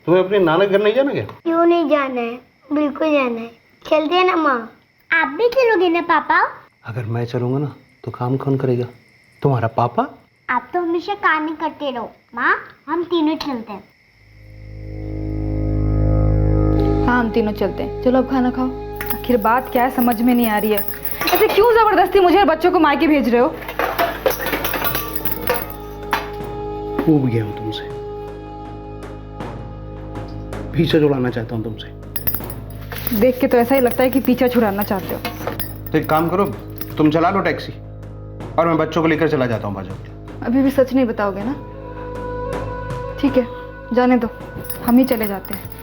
तुम्हें अपने नाना घर नहीं जाना क्या? क्यों नहीं जाना है, बिल्कुल जाना है। चलते हैं ना माँ। आप भी चलोगे ना पापा? अगर मैं चलूंगा ना तो काम कौन करेगा? तुम्हारा पापा? आप तो हमेशा काम ही करते रहो। माँ, हम तीनों चलते हैं। हाँ, हम तीनों चलते हैं। चलो अब खाना खाओ। आखिर बात क्या है समझ में नहीं आ रही है। ऐसे क्यों जबरदस्ती मुझे और बच्चों को मायके भेज रहे हो? ऊब गया हूँ तुमसे, पीछे छुड़ाना चाहता हूँ तुमसे। देख के तो ऐसा ही लगता है कि पीछा छुड़ाना चाहते हो। तो एक काम करो, तुम चला लो टैक्सी और मैं बच्चों को लेकर चला जाता हूँ बाजार। अभी भी सच नहीं बताओगे ना? ठीक है, जाने दो, हम ही चले जाते हैं।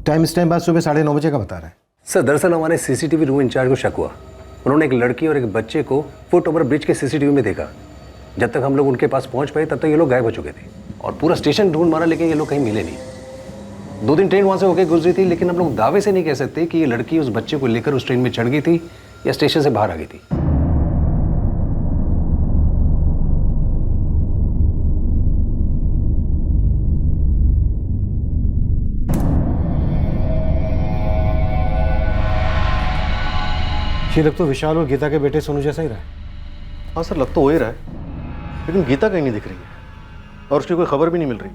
टाइम इस टाइम बाद सुबह 9:30 बजे का बता रहे हैं। सर दरअसल हमारे सीसीटीवी रूम इंचार्ज को शक हुआ। उन्होंने एक लड़की और एक बच्चे को फुट ओवर ब्रिज के सीसीटीवी में देखा। जब तक हम लोग उनके पास पहुंच पाए तब तक ये लोग गायब हो चुके थे और पूरा स्टेशन ढूंढ मारा, लेकिन ये लोग कहीं मिले नहीं। 2 दिन ट्रेन वहां से होकर गुजरी थी, लेकिन हम लोग दावे से नहीं कह सकते कि ये लड़की उस बच्चे को लेकर उस ट्रेन में चढ़ गई थी या स्टेशन से बाहर आ गई थी। ये लग तो विशाल और गीता के बेटे सोनू जैसा ही रहा है। हाँ सर, लग तो हो ही रहा है, लेकिन गीता कहीं नहीं दिख रही है और उसकी कोई खबर भी नहीं मिल रही।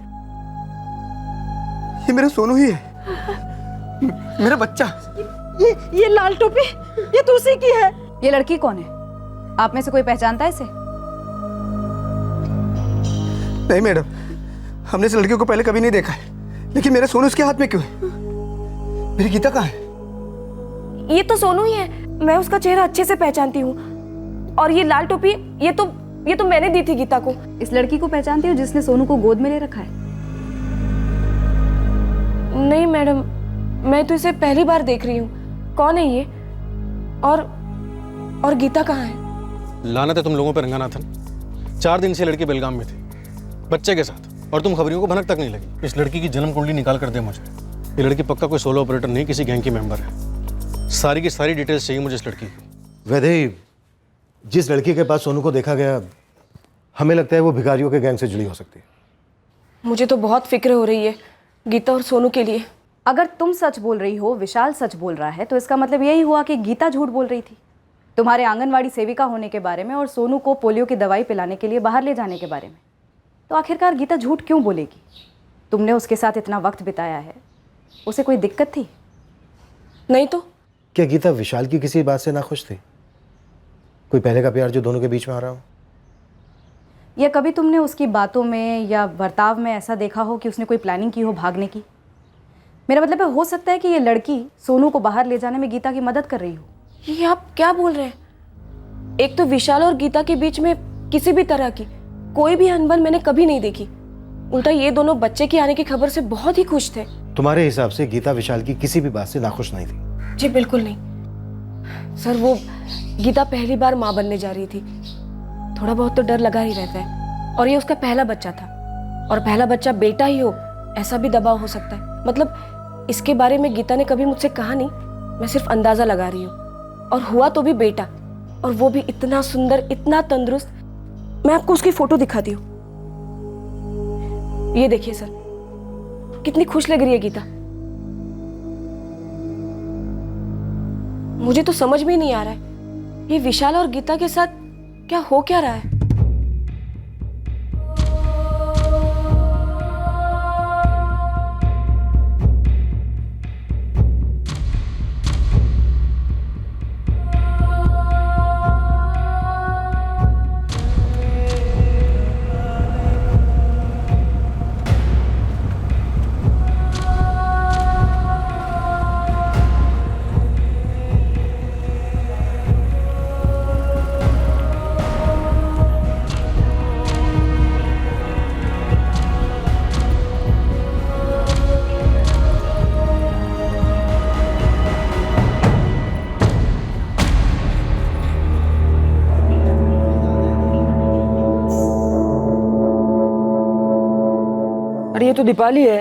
ये मेरा सोनू ही है, मेरा बच्चा। ये लाल टोपी, ये तुलसी की है। ये लड़की कौन है? आप में से कोई पहचानता है इसे? नहीं मैडम, हमने इस लड़की को पहले कभी नहीं देखा है, लेकिन मेरा सोनू उसके हाथ में क्यों है? मेरी गीता कहाँ है? ये तो सोनू ही है, मैं उसका चेहरा अच्छे से पहचानती हूँ। और ये लाल टोपी, ये तो मैंने दी थी गीता को। इस लड़की को पहचानती हो जिसने सोनू को गोद में ले रखा है? नहीं मैडम, मैं तो इसे पहली बार देख रही हूँ। कौन है ये? और गीता कहाँ है? लानत है तुम लोगों पर रंगानाथन। 4 दिन से लड़की बेलगाम में थी बच्चे के साथ, और तुम खबरियों को भनक तक नहीं लगी। इस लड़की की जन्म कुंडली निकाल कर दे मुझे। ये लड़की पक्का कोई सोलो ऑपरेटर नहीं, किसी गैंग की मेंबर है। सारी की सारी डिटेल्स चाहिए मुझे इस लड़की की। वैदेही, जिस लड़की के पास सोनू को देखा गया, हमें लगता है वो भिखारियों के गैंग से जुड़ी हो सकती है। मुझे तो बहुत फिक्र हो रही है गीता और सोनू के लिए। अगर तुम सच बोल रही हो, विशाल सच बोल रहा है, तो इसका मतलब यही हुआ कि गीता झूठ बोल रही थी तुम्हारे आंगनवाड़ी सेविका होने के बारे में और सोनू को पोलियो की दवाई पिलाने के लिए बाहर ले जाने के बारे में। तो आखिरकार गीता झूठ क्यों बोलेगी? तुमने उसके साथ इतना वक्त बिताया है, उसे कोई दिक्कत थी? नहीं तो। क्या गीता विशाल की किसी बात से नाखुश थी? कोई पहले का प्यार जो दोनों के बीच में आ रहा हो? या कभी तुमने उसकी बातों में या बर्ताव में ऐसा देखा हो कि उसने कोई प्लानिंग की हो भागने की? मेरा मतलब है, हो सकता है कि ये लड़की सोनू को बाहर ले जाने में गीता की मदद कर रही हो। ये आप क्या बोल रहे हैं? एक तो विशाल और गीता के बीच में किसी भी तरह की कोई भी अनबन मैंने कभी नहीं देखी। उल्टा ये दोनों बच्चे के आने की खबर से बहुत ही खुश थे। तुम्हारे हिसाब से गीता विशाल की किसी भी बात से नाखुश नहीं थी? जी बिल्कुल नहीं सर। वो गीता पहली बार माँ बनने जा रही थी, थोड़ा बहुत तो डर लगा ही रहता है। और ये उसका पहला बच्चा था, और पहला बच्चा बेटा ही हो ऐसा भी दबाव हो सकता है। मतलब इसके बारे में गीता ने कभी मुझसे कहा नहीं, मैं सिर्फ अंदाजा लगा रही हूँ। और हुआ तो भी बेटा, और वो भी इतना सुंदर, इतना तंदुरुस्त। मैं आपको उसकी फोटो दिखाती हूँ, ये देखिए सर, कितनी खुश लग रही है गीता। मुझे तो समझ में नहीं आ रहा है ये विशाल और गीता के साथ क्या हो क्या रहा है। अरे ये तो दीपाली है,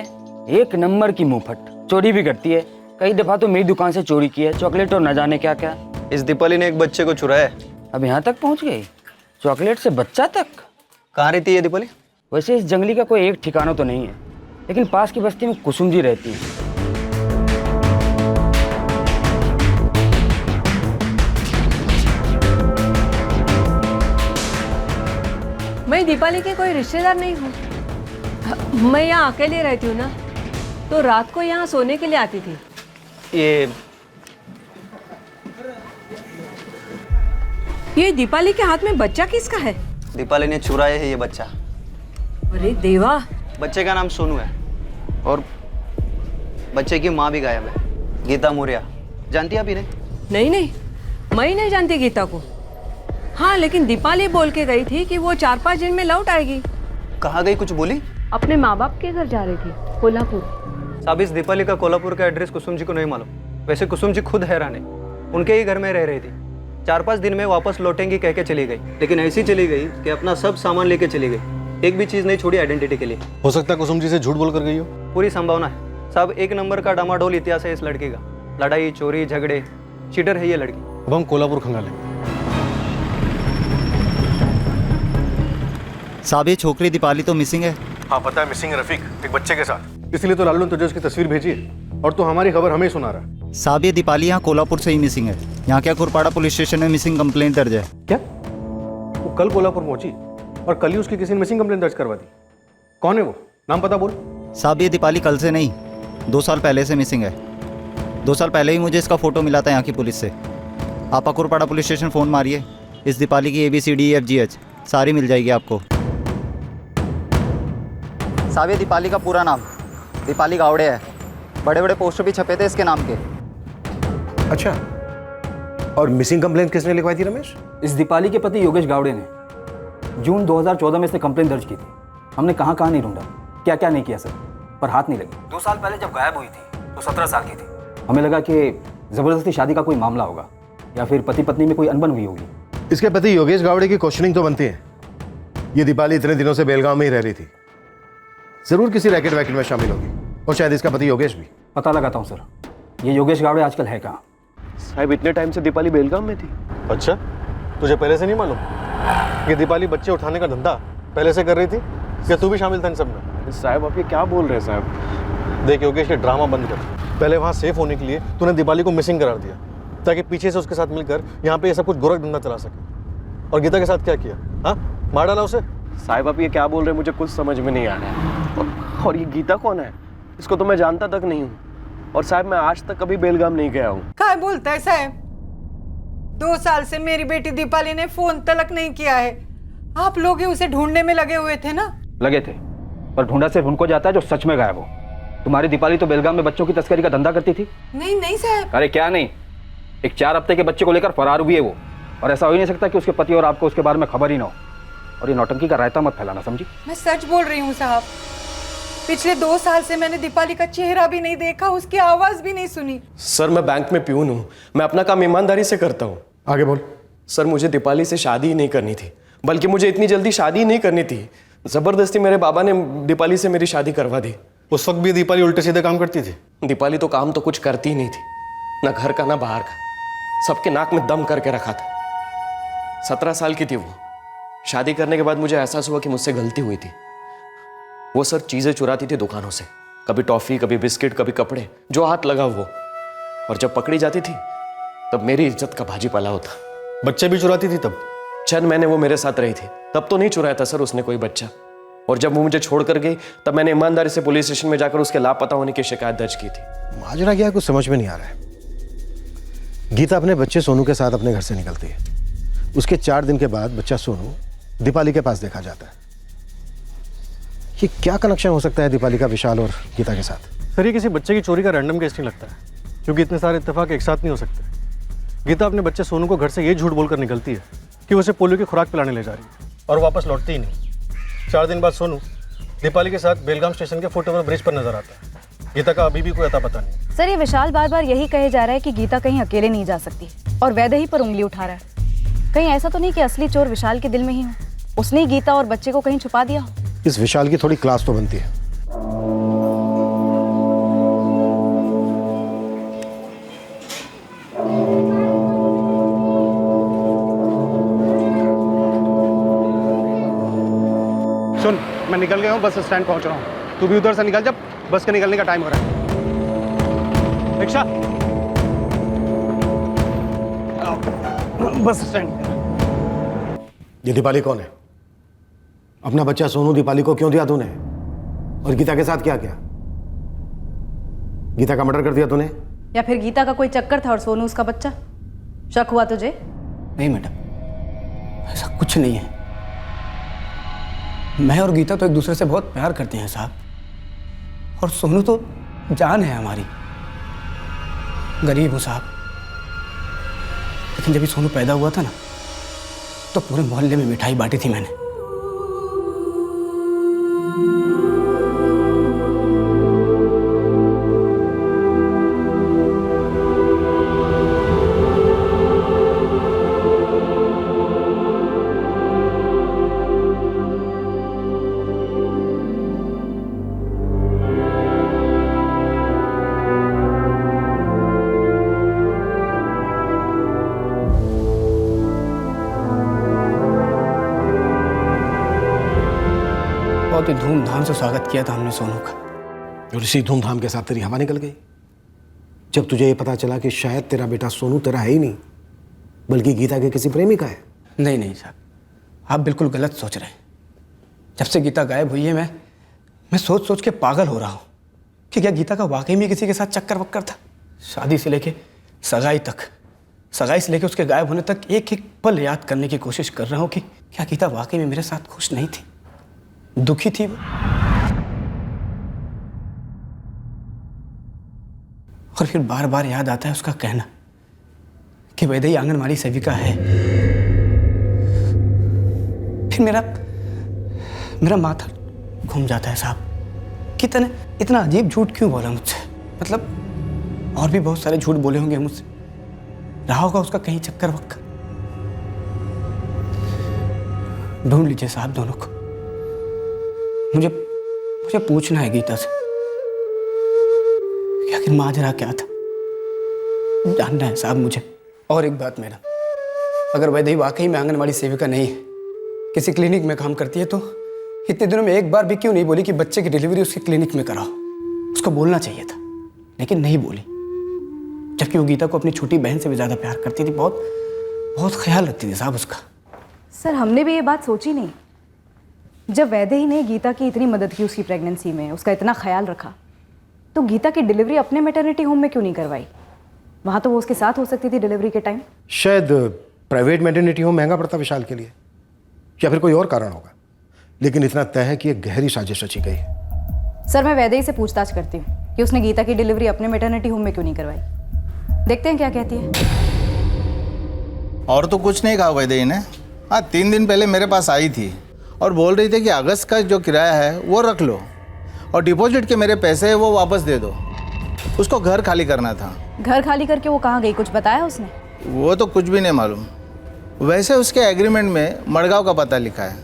एक नंबर की मुंहफट, चोरी भी करती है। कई दफा तो मेरी दुकान से चोरी की है, चॉकलेट और न जाने क्या क्या। इस दीपाली ने एक बच्चे को चुराया। अब यहाँ तक पहुँच गई, चॉकलेट से बच्चा तक। कहाँ रहती है दीपाली? वैसे इस जंगली का कोई एक ठिकाना तो नहीं है, लेकिन पास की बस्ती में कुसुम जी रहती है। मैं दीपाली के कोई रिश्तेदार नहीं हूँ। मैं यहाँ अकेले रहती हूँ ना, तो रात को यहाँ सोने के लिए आती थी। ये दीपाली के हाथ में बच्चा किसका है? दीपाली ने चुराया है ये बच्चा। अरे देवा। बच्चे का नाम सोनू है और बच्चे की माँ भी गायब है, गीता मौर्य। जानती है आप इन्हें? नहीं नहीं, मैं नहीं जानती गीता को। हाँ, लेकिन दीपाली बोल के गई थी कि वो 4-5 दिन में लौट आएगी। कहाँ गई, कुछ बोली? अपने माँ बाप के घर जा रही थी, कोल्हापुर। साहब, इस दीपाली का कोल्हापुर का एड्रेस कुसुम जी को नहीं मालूम। वैसे कुसुम जी खुद हैरान है, उनके ही घर में रह रही थी। 4-5 दिन में वापस लौटेंगी कह के चली गई, लेकिन ऐसी चली गई कि अपना सब सामान लेके चली गई, एक भी चीज नहीं छोड़ी आइडेंटिटी के लिए। हो सकता है कुसुम जी से झूठ बोल कर गई हो। पूरी संभावना है साहब। एक नंबर का डामाडोल इतिहास है इस लड़की का, लड़ाई चोरी झगड़े, चीटर है ये लड़की। अब हम कोल्हापुर खंगालेंगे। साहब, ये छोकरी दीपाली तो मिसिंग है। हाँ पता है, मिसिंग रफीक, एक बच्चे के साथ। इसलिए तो लालू ने तुझे उसकी तस्वीर भेजी है और तू हमारी खबर हमें सुना रहा है। साहब, ये दीपाली यहाँ कोल्हापुर से ही मिसिंग है। यहाँ क्या खुरपाड़ा पुलिस स्टेशन में मिसिंग कंप्लेंट दर्ज है। क्या वो कल कोल्हापुर पहुंची और कल ही उसकी किसी ने मिसिंग कंप्लेंट दर्ज करवा दी? कौन है वो, नाम पता बोल। साहब, ये दीपाली कल से नहीं 2 साल पहले से मिसिंग है। 2 साल पहले ही मुझे इसका फोटो मिला था यहाँ की पुलिस से। आप खुरपाड़ा पुलिस स्टेशन फ़ोन मारिए, इस दीपाली की ABCDEFGH सारी मिल जाएगी आपको। साहब, ये दीपाली का पूरा नाम दीपाली गावड़े है। बड़े बड़े पोस्टर भी छपे थे इसके नाम के। अच्छा, और मिसिंग कंप्लेंट किसने लिखवाई थी रमेश? इस दीपाली के पति योगेश गावड़े ने जून 2014 में इसने कंप्लेंट दर्ज की थी। हमने कहाँ कहाँ नहीं ढूंढा, क्या क्या नहीं किया सर, पर हाथ नहीं लगी। 2 साल पहले जब गायब हुई थी तो 17 साल की थी। हमें लगा कि ज़बरदस्ती शादी का कोई मामला होगा या फिर पति पत्नी में कोई अनबन हुई होगी। इसके पति योगेश गावड़े की क्वेश्चनिंग तो बनती है। ये दीपाली इतने दिनों से बेलगांव में ही रह रही थी, जरूर किसी रैकेट वैकेट में शामिल होगी, और शायद इसका पति योगेश भी। पता लगाता हूँ सर, ये योगेश गावड़े आजकल है कहाँ? साहब, इतने टाइम से दीपाली बेलगाम में थी। अच्छा, तुझे पहले से नहीं मालूम कि दीपाली बच्चे उठाने का धंधा पहले से कर रही थी? क्या तू भी शामिल था इन सब में? साहब, आप ये क्या बोल रहे हैं साहब? देख योगेश, ये ड्रामा बंद कर। पहले वहाँ सेफ होने के लिए तूने दीपाली को मिसिंग करार दिया ताकि पीछे से उसके साथ मिलकर यहाँ पे ये सब कुछ गोरख धंधा चला सके। और गीता के साथ क्या किया? हाँ, मार डाला उसे? साहब, आप ये क्या बोल रहे हैं, मुझे कुछ समझ में नहीं आ रहा है। और ये गीता कौन है? इसको तो मैं जानता तक नहीं हूँ। और साहब, मैं आज तक कभी बेलगाम नहीं गया हूँ। क्या बोलता है साहब? 2 साल से मेरी बेटी दीपाली ने फोन तलक नहीं किया है। आप लोग ही उसे ढूंढने में लगे हुए थे ना? लगे थे, पर ढूंढा सिर्फ उनको जाता है जो सच में गायब हो। तुम्हारी दीपाली तो बेलगाम में बच्चों की तस्करी का धंधा करती थी। नहीं नहीं साहब। अरे क्या नहीं, एक 4 हफ्ते के बच्चे को लेकर फरार हुई है वो। और ऐसा हो ही नहीं सकता कि उसके पति और आपको उसके बारे में खबर ही ना हो। और ये नौटंकी का रायता मत फैलाना, समझी? मैं सच बोल रही हूँ साहब। पिछले 2 साल से मैंने दीपाली का चेहरा भी नहीं देखा, उसकी आवाज भी नहीं सुनी। सर, मैं बैंक में प्यून हूँ, मैं अपना काम ईमानदारी से करता हूँ। आगे बोल। सर, मुझे दीपाली से शादी ही नहीं करनी थी, बल्कि मुझे इतनी जल्दी शादी ही नहीं करनी थी। जबरदस्ती मेरे बाबा ने दीपाली से मेरी शादी करवा दी। उस वक्त भी दीपाली उल्टे सीधे काम करती थी? दीपाली तो काम तो कुछ करती ही नहीं थी, ना घर का ना बाहर का, सबके नाक में दम करके रखा था। 17 साल की थी वो। शादी करने के बाद मुझे एहसास हुआ कि मुझसे गलती हुई थी। वो सर चीजें चुराती थी दुकानों से, कभी टॉफी, कभी बिस्किट, कभी कपड़े, जो हाथ लगा वो। और जब पकड़ी जाती थी तब मेरी इज्जत का भाजी पाला होता। बच्चे भी चुराती थी तब? चंद महीने वो मेरे साथ रही थी, तब तो नहीं चुराया था सर उसने कोई बच्चा। और जब वो मुझे छोड़ कर गई तब मैंने ईमानदारी से पुलिस स्टेशन में जाकर उसके लापता होने की शिकायत दर्ज की थी। माजरा क्या, कुछ समझ में नहीं आ रहा है। गीता अपने बच्चे सोनू के साथ अपने घर से निकलती है। उसके 4 दिन के बाद बच्चा सोनू दीपाली के पास देखा जाता है। ये क्या कनेक्शन हो सकता है दीपाली का विशाल और गीता के साथ? सर, ये किसी बच्चे की चोरी का रैंडम केस नहीं लगता है, क्योंकि इतने सारे इत्तेफाक एक साथ नहीं हो सकते। गीता अपने बच्चे सोनू को घर से ये झूठ बोलकर निकलती है कि उसे पोलियो की खुराक पिलाने ले जा रही है और वापस लौटती ही नहीं। 4 दिन बाद सोनू दीपाली के साथ बेलगाम स्टेशन के फुटओवर ब्रिज पर नजर आता है। गीता का अभी भी कोई अता पता नहीं। सर, ये विशाल बार बार यही कहे जा रहा है कि गीता कहीं अकेले नहीं जा सकती और वैदेही पर उंगली उठा रहा है। कहीं ऐसा तो नहीं कि असली चोर विशाल के दिल में ही हो, उसने ही गीता और बच्चे को कहीं छुपा दिया हो? इस विशाल की थोड़ी क्लास तो बनती है। सुन, मैं निकल गया हूँ, बस स्टैंड पहुँच रहा हूँ। तू भी उधर से निकल, जब बस के निकलने का टाइम हो रहा है। Rickshaw, bus stand. ये दीपाली कौन है? अपना बच्चा सोनू दीपाली को क्यों दिया तूने? और गीता के साथ क्या किया? गीता का मर्डर कर दिया तूने? या फिर गीता का कोई चक्कर था और सोनू उसका बच्चा? शक हुआ तुझे? नहीं मैडम, ऐसा कुछ नहीं है। मैं और गीता तो एक दूसरे से बहुत प्यार करते हैं साहब, और सोनू तो जान है हमारी। गरीब हूँ साहब, लेकिन जब ये सोनू पैदा हुआ था ना, तो पूरे मोहल्ले में मिठाई बांटी थी मैंने। बहुत ही धूमधाम से स्वागत किया था हमने सोनू का। और इसी धूमधाम के साथ तेरी हवा निकल गई जब तुझे ये पता चला कि शायद तेरा बेटा सोनू तेरा है ही नहीं, बल्कि गीता के किसी प्रेमी का है। नहीं नहीं साहब, आप बिल्कुल गलत सोच रहे हैं। जब से गीता गायब हुई है, मैं सोच सोच के पागल हो रहा हूँ कि क्या गीता का वाकई में किसी के साथ चक्कर वक्कर था। शादी से लेके सगाई तक, सगाई से लेके उसके गायब होने तक एक एक पल याद करने की कोशिश कर रहा हूँ कि क्या गीता वाकई में मेरे साथ खुश नहीं थी, दुखी थी वो। और फिर बार बार याद आता है उसका कहना कि वैदेही आंगनवाड़ी सेविका है। फिर मेरा माथा घूम जाता है साहब कि तने इतना अजीब झूठ क्यों बोला मुझसे। मतलब और भी बहुत सारे झूठ बोले होंगे मुझसे, रहा होगा उसका कहीं चक्कर वक्कर। ढूंढ लीजिए साहब दोनों को। मुझे पूछना है गीता से कि आखिर माजरा क्या था, जानना है साहब मुझे। और एक बात मैडम, अगर वैदेही वाकई में आंगनवाड़ी सेविका नहीं है, किसी क्लिनिक में काम करती है, तो इतने दिनों में एक बार भी क्यों नहीं बोली कि बच्चे की डिलीवरी उसके क्लिनिक में कराओ? उसको बोलना चाहिए था, लेकिन नहीं बोली। जबकि वो गीता को अपनी छोटी बहन से भी ज्यादा प्यार करती थी, बहुत बहुत ख्याल रखती थी साहब उसका। सर, हमने भी ये बात सोची नहीं। जब वैदेही ने गीता की इतनी मदद की उसकी प्रेगनेंसी में, उसका इतना ख्याल रखा, तो गीता की डिलीवरी अपने मैटरनिटी होम में क्यों नहीं करवाई? वहां तो वो उसके साथ हो सकती थी डिलीवरी के टाइम। शायद प्राइवेट मैटरनिटी होम महंगा पड़ता विशाल के लिए, या फिर कोई और कारण होगा, लेकिन इतना तय है कि एक गहरी साजिश रची गई है। सर, मैं वैदेही से पूछताछ करती हूँ कि उसने गीता की डिलीवरी अपने मैटरनिटी होम में क्यों नहीं करवाई। देखते हैं क्या कहती है। और तो कुछ नहीं कहा वैदेही ने। हाँ, 3 दिन पहले मेरे पास आई थी और बोल रही थी कि अगस्त का जो किराया है वो रख लो और डिपॉजिट के मेरे पैसे हैं वो वापस दे दो। उसको घर खाली करना था। घर खाली करके वो कहाँ गई, कुछ बताया उसने? वो तो कुछ भी नहीं मालूम। वैसे उसके एग्रीमेंट में मड़गांव का पता लिखा है,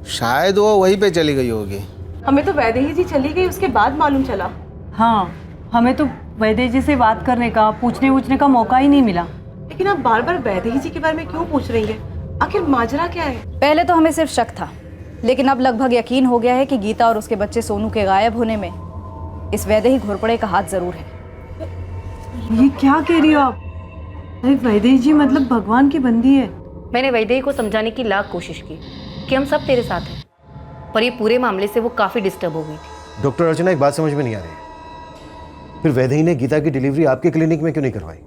शायद वो वहीं पे चली गई होगी। हमें तो वैदेही जी चली गई उसके बाद मालूम चला। हाँ, हमें तो वैदेही जी से बात करने का, पूछने का मौका ही नहीं मिला। लेकिन आप बार बार वैदेही जी के बारे में क्यों पूछ रही है? आखिर माजरा क्या है? पहले तो हमें सिर्फ शक था, लेकिन अब लगभग यकीन हो गया है कि गीता और उसके बच्चे सोनू के गायब होने में इस वैदेही घोरपड़े का हाथ जरूर है। ये क्या कह रही हो आप? अरे वैदेही जी मतलब भगवान की बंदी है। मैंने वैदेही को समझाने की लाख कोशिश की कि हम सब तेरे साथ हैं, पर ये पूरे मामले से वो काफ़ी डिस्टर्ब हो गई थी। डॉक्टर अर्चना, एक बात समझ में नहीं आ रही, फिर वैदेही ने गीता की डिलीवरी आपके क्लिनिक में क्यों नहीं करवाई,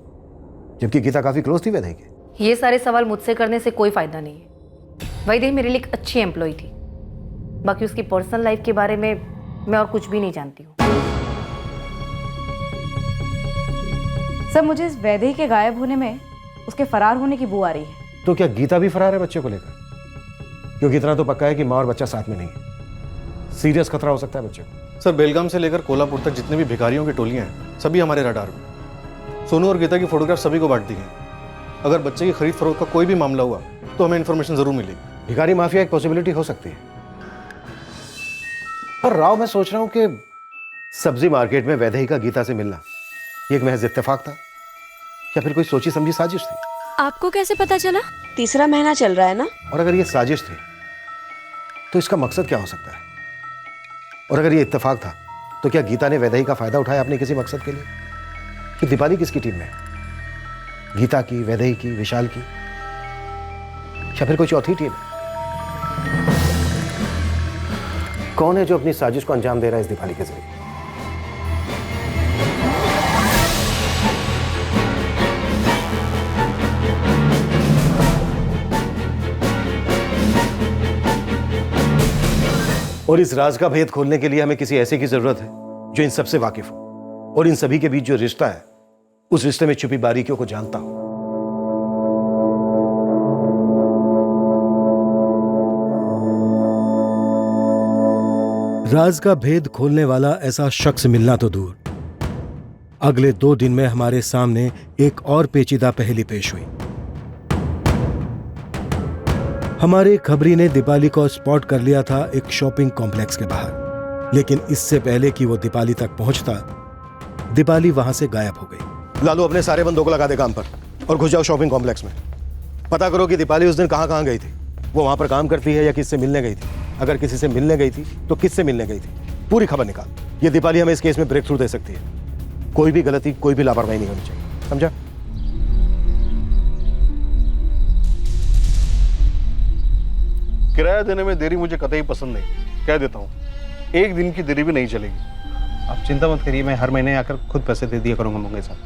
जबकि गीता काफी क्लोज थी वैदेही के? ये सारे सवाल मुझसे करने से कोई फायदा नहीं है। वैदेही मेरे लिए एक अच्छी एम्प्लॉय थी, बाकी उसकी पर्सनल लाइफ के बारे में मैं और कुछ भी नहीं जानती हूँ। सर, मुझे इस वैदेही के गायब होने में उसके फरार होने की बू आ रही है। तो क्या गीता भी फरार है बच्चे को लेकर? क्योंकि इतना तो पक्का है कि माँ और बच्चा साथ में नहीं है, सीरियस खतरा हो सकता है बच्चे को। सर, बेलगाम से लेकर कोल्हापुर तक जितने भी भिखारियों की टोलियां हैं, सभी हमारे रडार में। सोनू और गीता की फोटोग्राफ सभी को बांट दी गई। अगर बच्चे की खरीद फरोख्त का कोई भी मामला हुआ तो हमें इन्फॉर्मेशन जरूर मिलेगी। भिखारी माफिया एक पॉसिबिलिटी हो सकती है, पर राव, मैं सोच रहा हूं कि सब्जी मार्केट में वैदेही का गीता से मिलना ये एक महज इत्तेफाक था, या फिर कोई सोची समझी साजिश थी? आपको कैसे पता चला? तीसरा महीना चल रहा है ना। और अगर ये साजिश थी तो इसका मकसद क्या हो सकता है? और अगर ये इत्तेफाक था तो क्या गीता ने वैदेही का फायदा उठाया अपने किसी मकसद के लिए? कि दीपाली किसकी टीम में है? गीता की, वैदेही की, विशाल की, या फिर कोई चौथी टीम है? कौन है जो अपनी साजिश को अंजाम दे रहा है इस दीपाली के जरिए? और इस राज का भेद खोलने के लिए हमें किसी ऐसे की जरूरत है जो इन सबसे वाकिफ हो और इन सभी के बीच जो रिश्ता है उस रिश्ते में छुपी बारीकियों को जानता हो। राज का भेद खोलने वाला ऐसा शख्स मिलना तो दूर, अगले 2 दिन में हमारे सामने एक और पेचीदा पहेली पेश हुई। हमारे खबरी ने दीपाली को स्पॉट कर लिया था एक शॉपिंग कॉम्प्लेक्स के बाहर, लेकिन इससे पहले कि वो दीपाली तक पहुंचता, दीपाली वहां से गायब हो गई। लालू, अपने सारे बंदों को लगा दे काम पर और घुस जाओ शॉपिंग कॉम्प्लेक्स में। पता करो कि दीपाली उस दिन कहां कहां गई थी, वो वहां पर काम करती है या किससे मिलने गई थी। अगर किसी से मिलने गई थी तो किससे मिलने गई थी, पूरी खबर निकाल। ये दीपाली हमें इस केस में ब्रेक थ्रू दे सकती है। कोई भी गलती, कोई भी लापरवाही नहीं होनी चाहिए, समझा? किराया देने में देरी मुझे कतई पसंद नहीं, कह देता हूँ। 1 दिन की देरी भी नहीं चलेगी। आप चिंता मत करिए, मैं हर महीने आकर खुद पैसे दे दिया करूंगा मंगे साहब।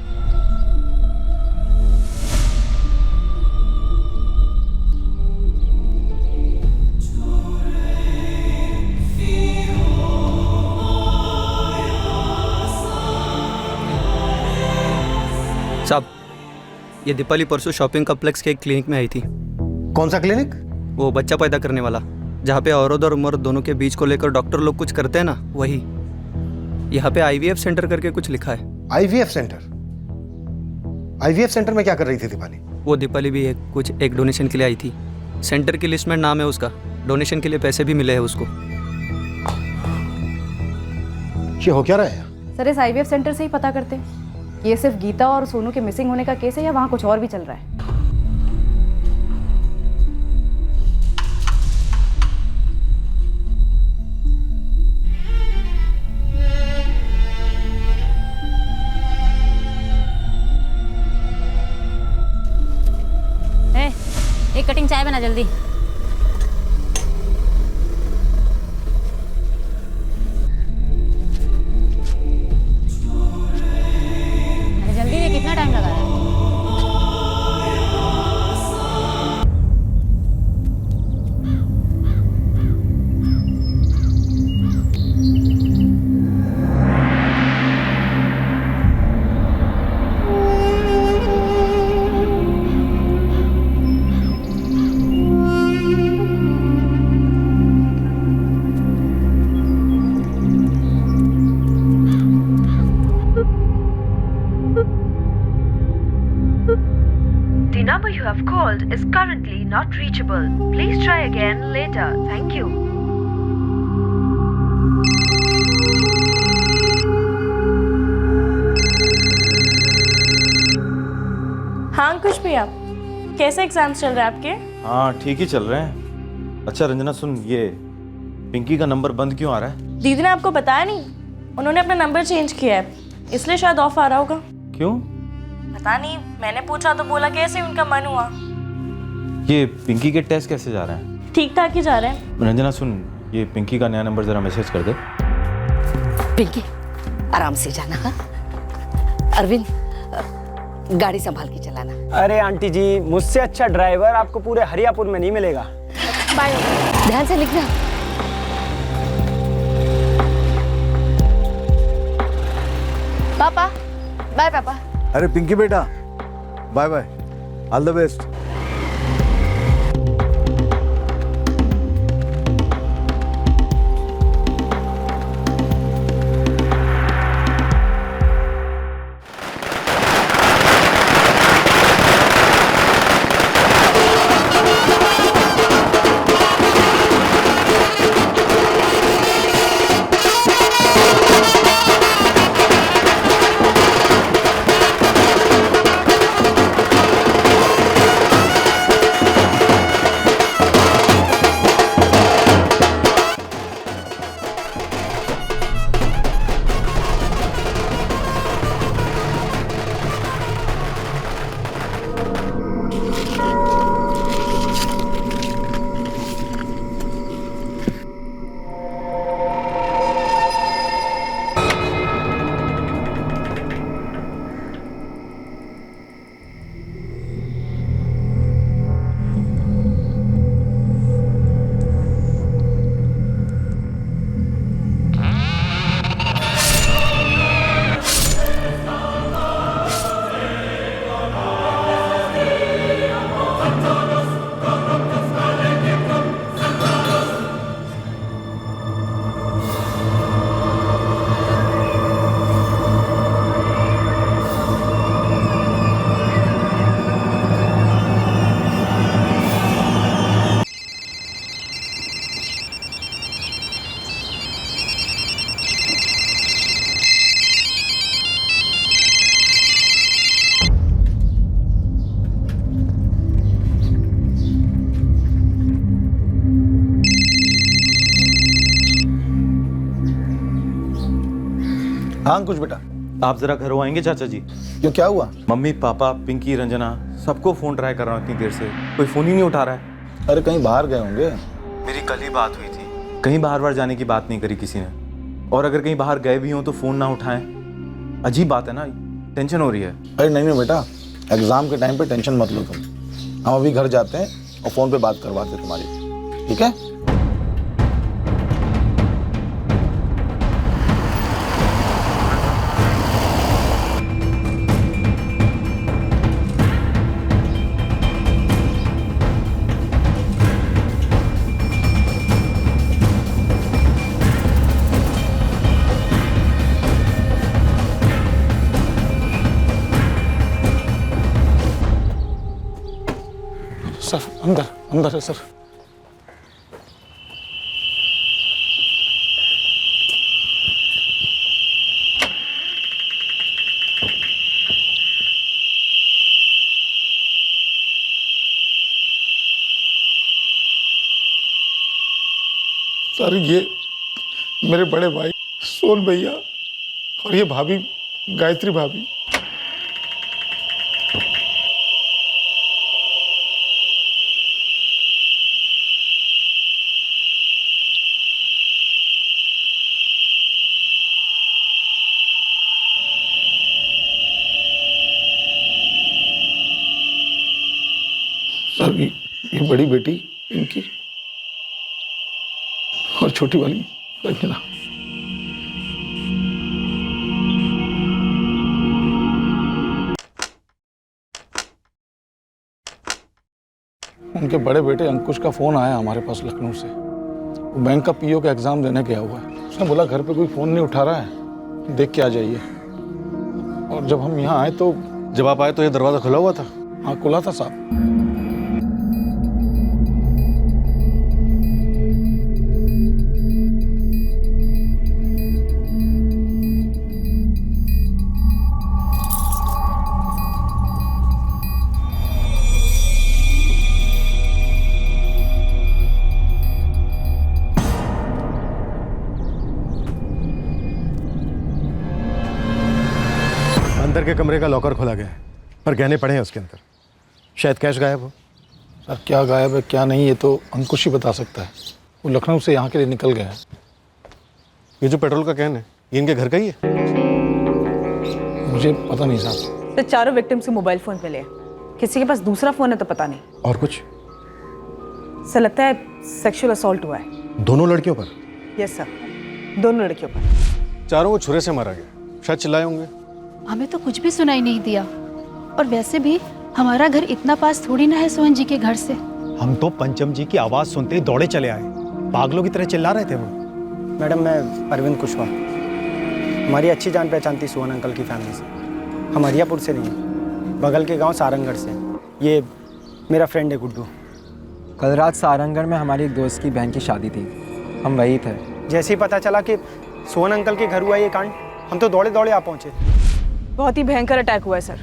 साहब, ये दीपाली परसों शॉपिंग कॉम्प्लेक्स के एक क्लिनिक में आई थी। कौन सा क्लिनिक? वो बच्चा पैदा करने वाला, जहाँ पे औरत और मर्द दोनों के बीच को लेकर डॉक्टर लोग कुछ करते हैं ना, वही। यहाँ पे IVF सेंटर करके कुछ लिखा है। IVF centre? IVF सेंटर में क्या कर रही थी दीपाली? वो दीपाली भी एक डोनेशन के लिए आई थी। सेंटर की लिस्ट में नाम है उसका, डोनेशन के लिए पैसे भी मिले हैं उसको। ये हो क्या रहा है? सर, इस IVF सेंटर से ही पता करते ये सिर्फ गीता और सोनू के मिसिंग होने का केस है या वहाँ कुछ और भी चल रहा है। एक कटिंग चाय बना जल्दी। जल्दी दे, कितना टाइम लगा रहा है? number you have called is currently not reachable. Please try again later. Thank you. हाँ अंकुश भैया, कैसे एग्जाम्स चल रहे हैं आपके? हाँ ठीक ही चल रहे हैं। अच्छा रंजना सुन, ये पिंकी का नंबर बंद क्यों आ रहा है? दीदी ने आपको बताया नहीं? उन्होंने अपना नंबर चेंज किया है, इसलिए शायद ऑफ आ रहा होगा। क्यों? पता नहीं, मैंने पूछा तो बोला कि ऐसे ही उनका मन हुआ। ये पिंकी के टेस्ट कैसे जा रहे हैं? ठीक ठाक ही जा रहे हैं। रंजना सुन, ये पिंकी का नया नंबर जरा मैसेज कर दे। पिंकी आराम से जाना। हाँ अरविंद, गाड़ी संभाल के चलाना। अरे आंटी जी, मुझसे अच्छा ड्राइवर आपको पूरे हरियापुर में नहीं मिलेगा। बाय। ध्यान से लिखना। पापा बाय। पापा अरे पिंकी बेटा, bye bye, all the best. हाँ अंकुश बेटा। आप जरा घर आएंगे चाचा जी? क्यों, क्या हुआ? मम्मी पापा पिंकी रंजना सबको फोन ट्राई कर रहा हूँ इतनी देर से, कोई फोन ही नहीं उठा रहा है। अरे कहीं बाहर गए होंगे। मेरी कल ही बात हुई थी, कहीं बाहर जाने की बात नहीं करी किसी ने, और अगर कहीं बाहर गए भी हों तो फोन ना उठाएं। अजीब बात है ना, टेंशन हो रही है। अरे नहीं बेटा, एग्जाम के टाइम पे टेंशन मत लो तुम। हम अभी घर जाते हैं और फोन पे बात करवाते हैं तुम्हारी, ठीक है? सर अंदर अंदर है सर। सर ये मेरे बड़े भाई सोन भैया और ये भाभी गायत्री भाभी। सर ये बड़ी बेटी इनकी और छोटी वाली रंजना। उनके बड़े बेटे अंकुश का फोन आया हमारे पास लखनऊ से। वो बैंक का पीओ का एग्जाम देने गया हुआ है। उसने बोला घर पे कोई फोन नहीं उठा रहा है, देख के आ जाइए। और जब हम यहाँ आए तो जब आप आए तो ये दरवाजा खुला हुआ था? हाँ खुला था साहब। अंदर के कमरे का लॉकर खोला गया है, पर गहने पड़े हैं उसके अंदर। शायद कैश गायब हो। सर क्या गायब है क्या नहीं ये तो अंकुश ही बता सकता है। वो लखनऊ से यहाँ के लिए निकल गया है। ये जो पेट्रोल का कैन है ये इनके घर का ही है? मुझे पता नहीं साहब। तो चारों विक्टिम्स के मोबाइल फोन मिले हैं। किसी के पास दूसरा फोन है तो पता नहीं। और कुछ? सर लगता है सेक्सुअल असॉल्ट हुआ है। दोनों लड़कियों पर? यस सर, दोनों लड़कियों पर। चारों को छुरे से मारा गया, शायद चिल्लाए होंगे। हमें तो कुछ भी सुनाई नहीं दिया, और वैसे भी हमारा घर इतना पास थोड़ी ना है सोहन जी के घर से। हम तो पंचम जी की आवाज़ सुनते ही दौड़े चले आए। पागलों की तरह चिल्ला रहे थे वो। मैडम मैं अरविंद कुशवाहा, हमारी अच्छी जान पहचान थी सोहन अंकल की फैमिली से। हम हरियापुर से नहीं, बगल के गांव सारंगढ़ से। ये मेरा फ्रेंड है गुड्डू। कल रात सारंगढ़ में हमारी एक दोस्त की बहन की शादी थी, हम वही थे। जैसे ही पता चला कि सोहन अंकल के घर हुआ ये कांड, हम तो दौड़े दौड़े आ पहुँचे। बहुत ही भयंकर अटैक हुआ है सर।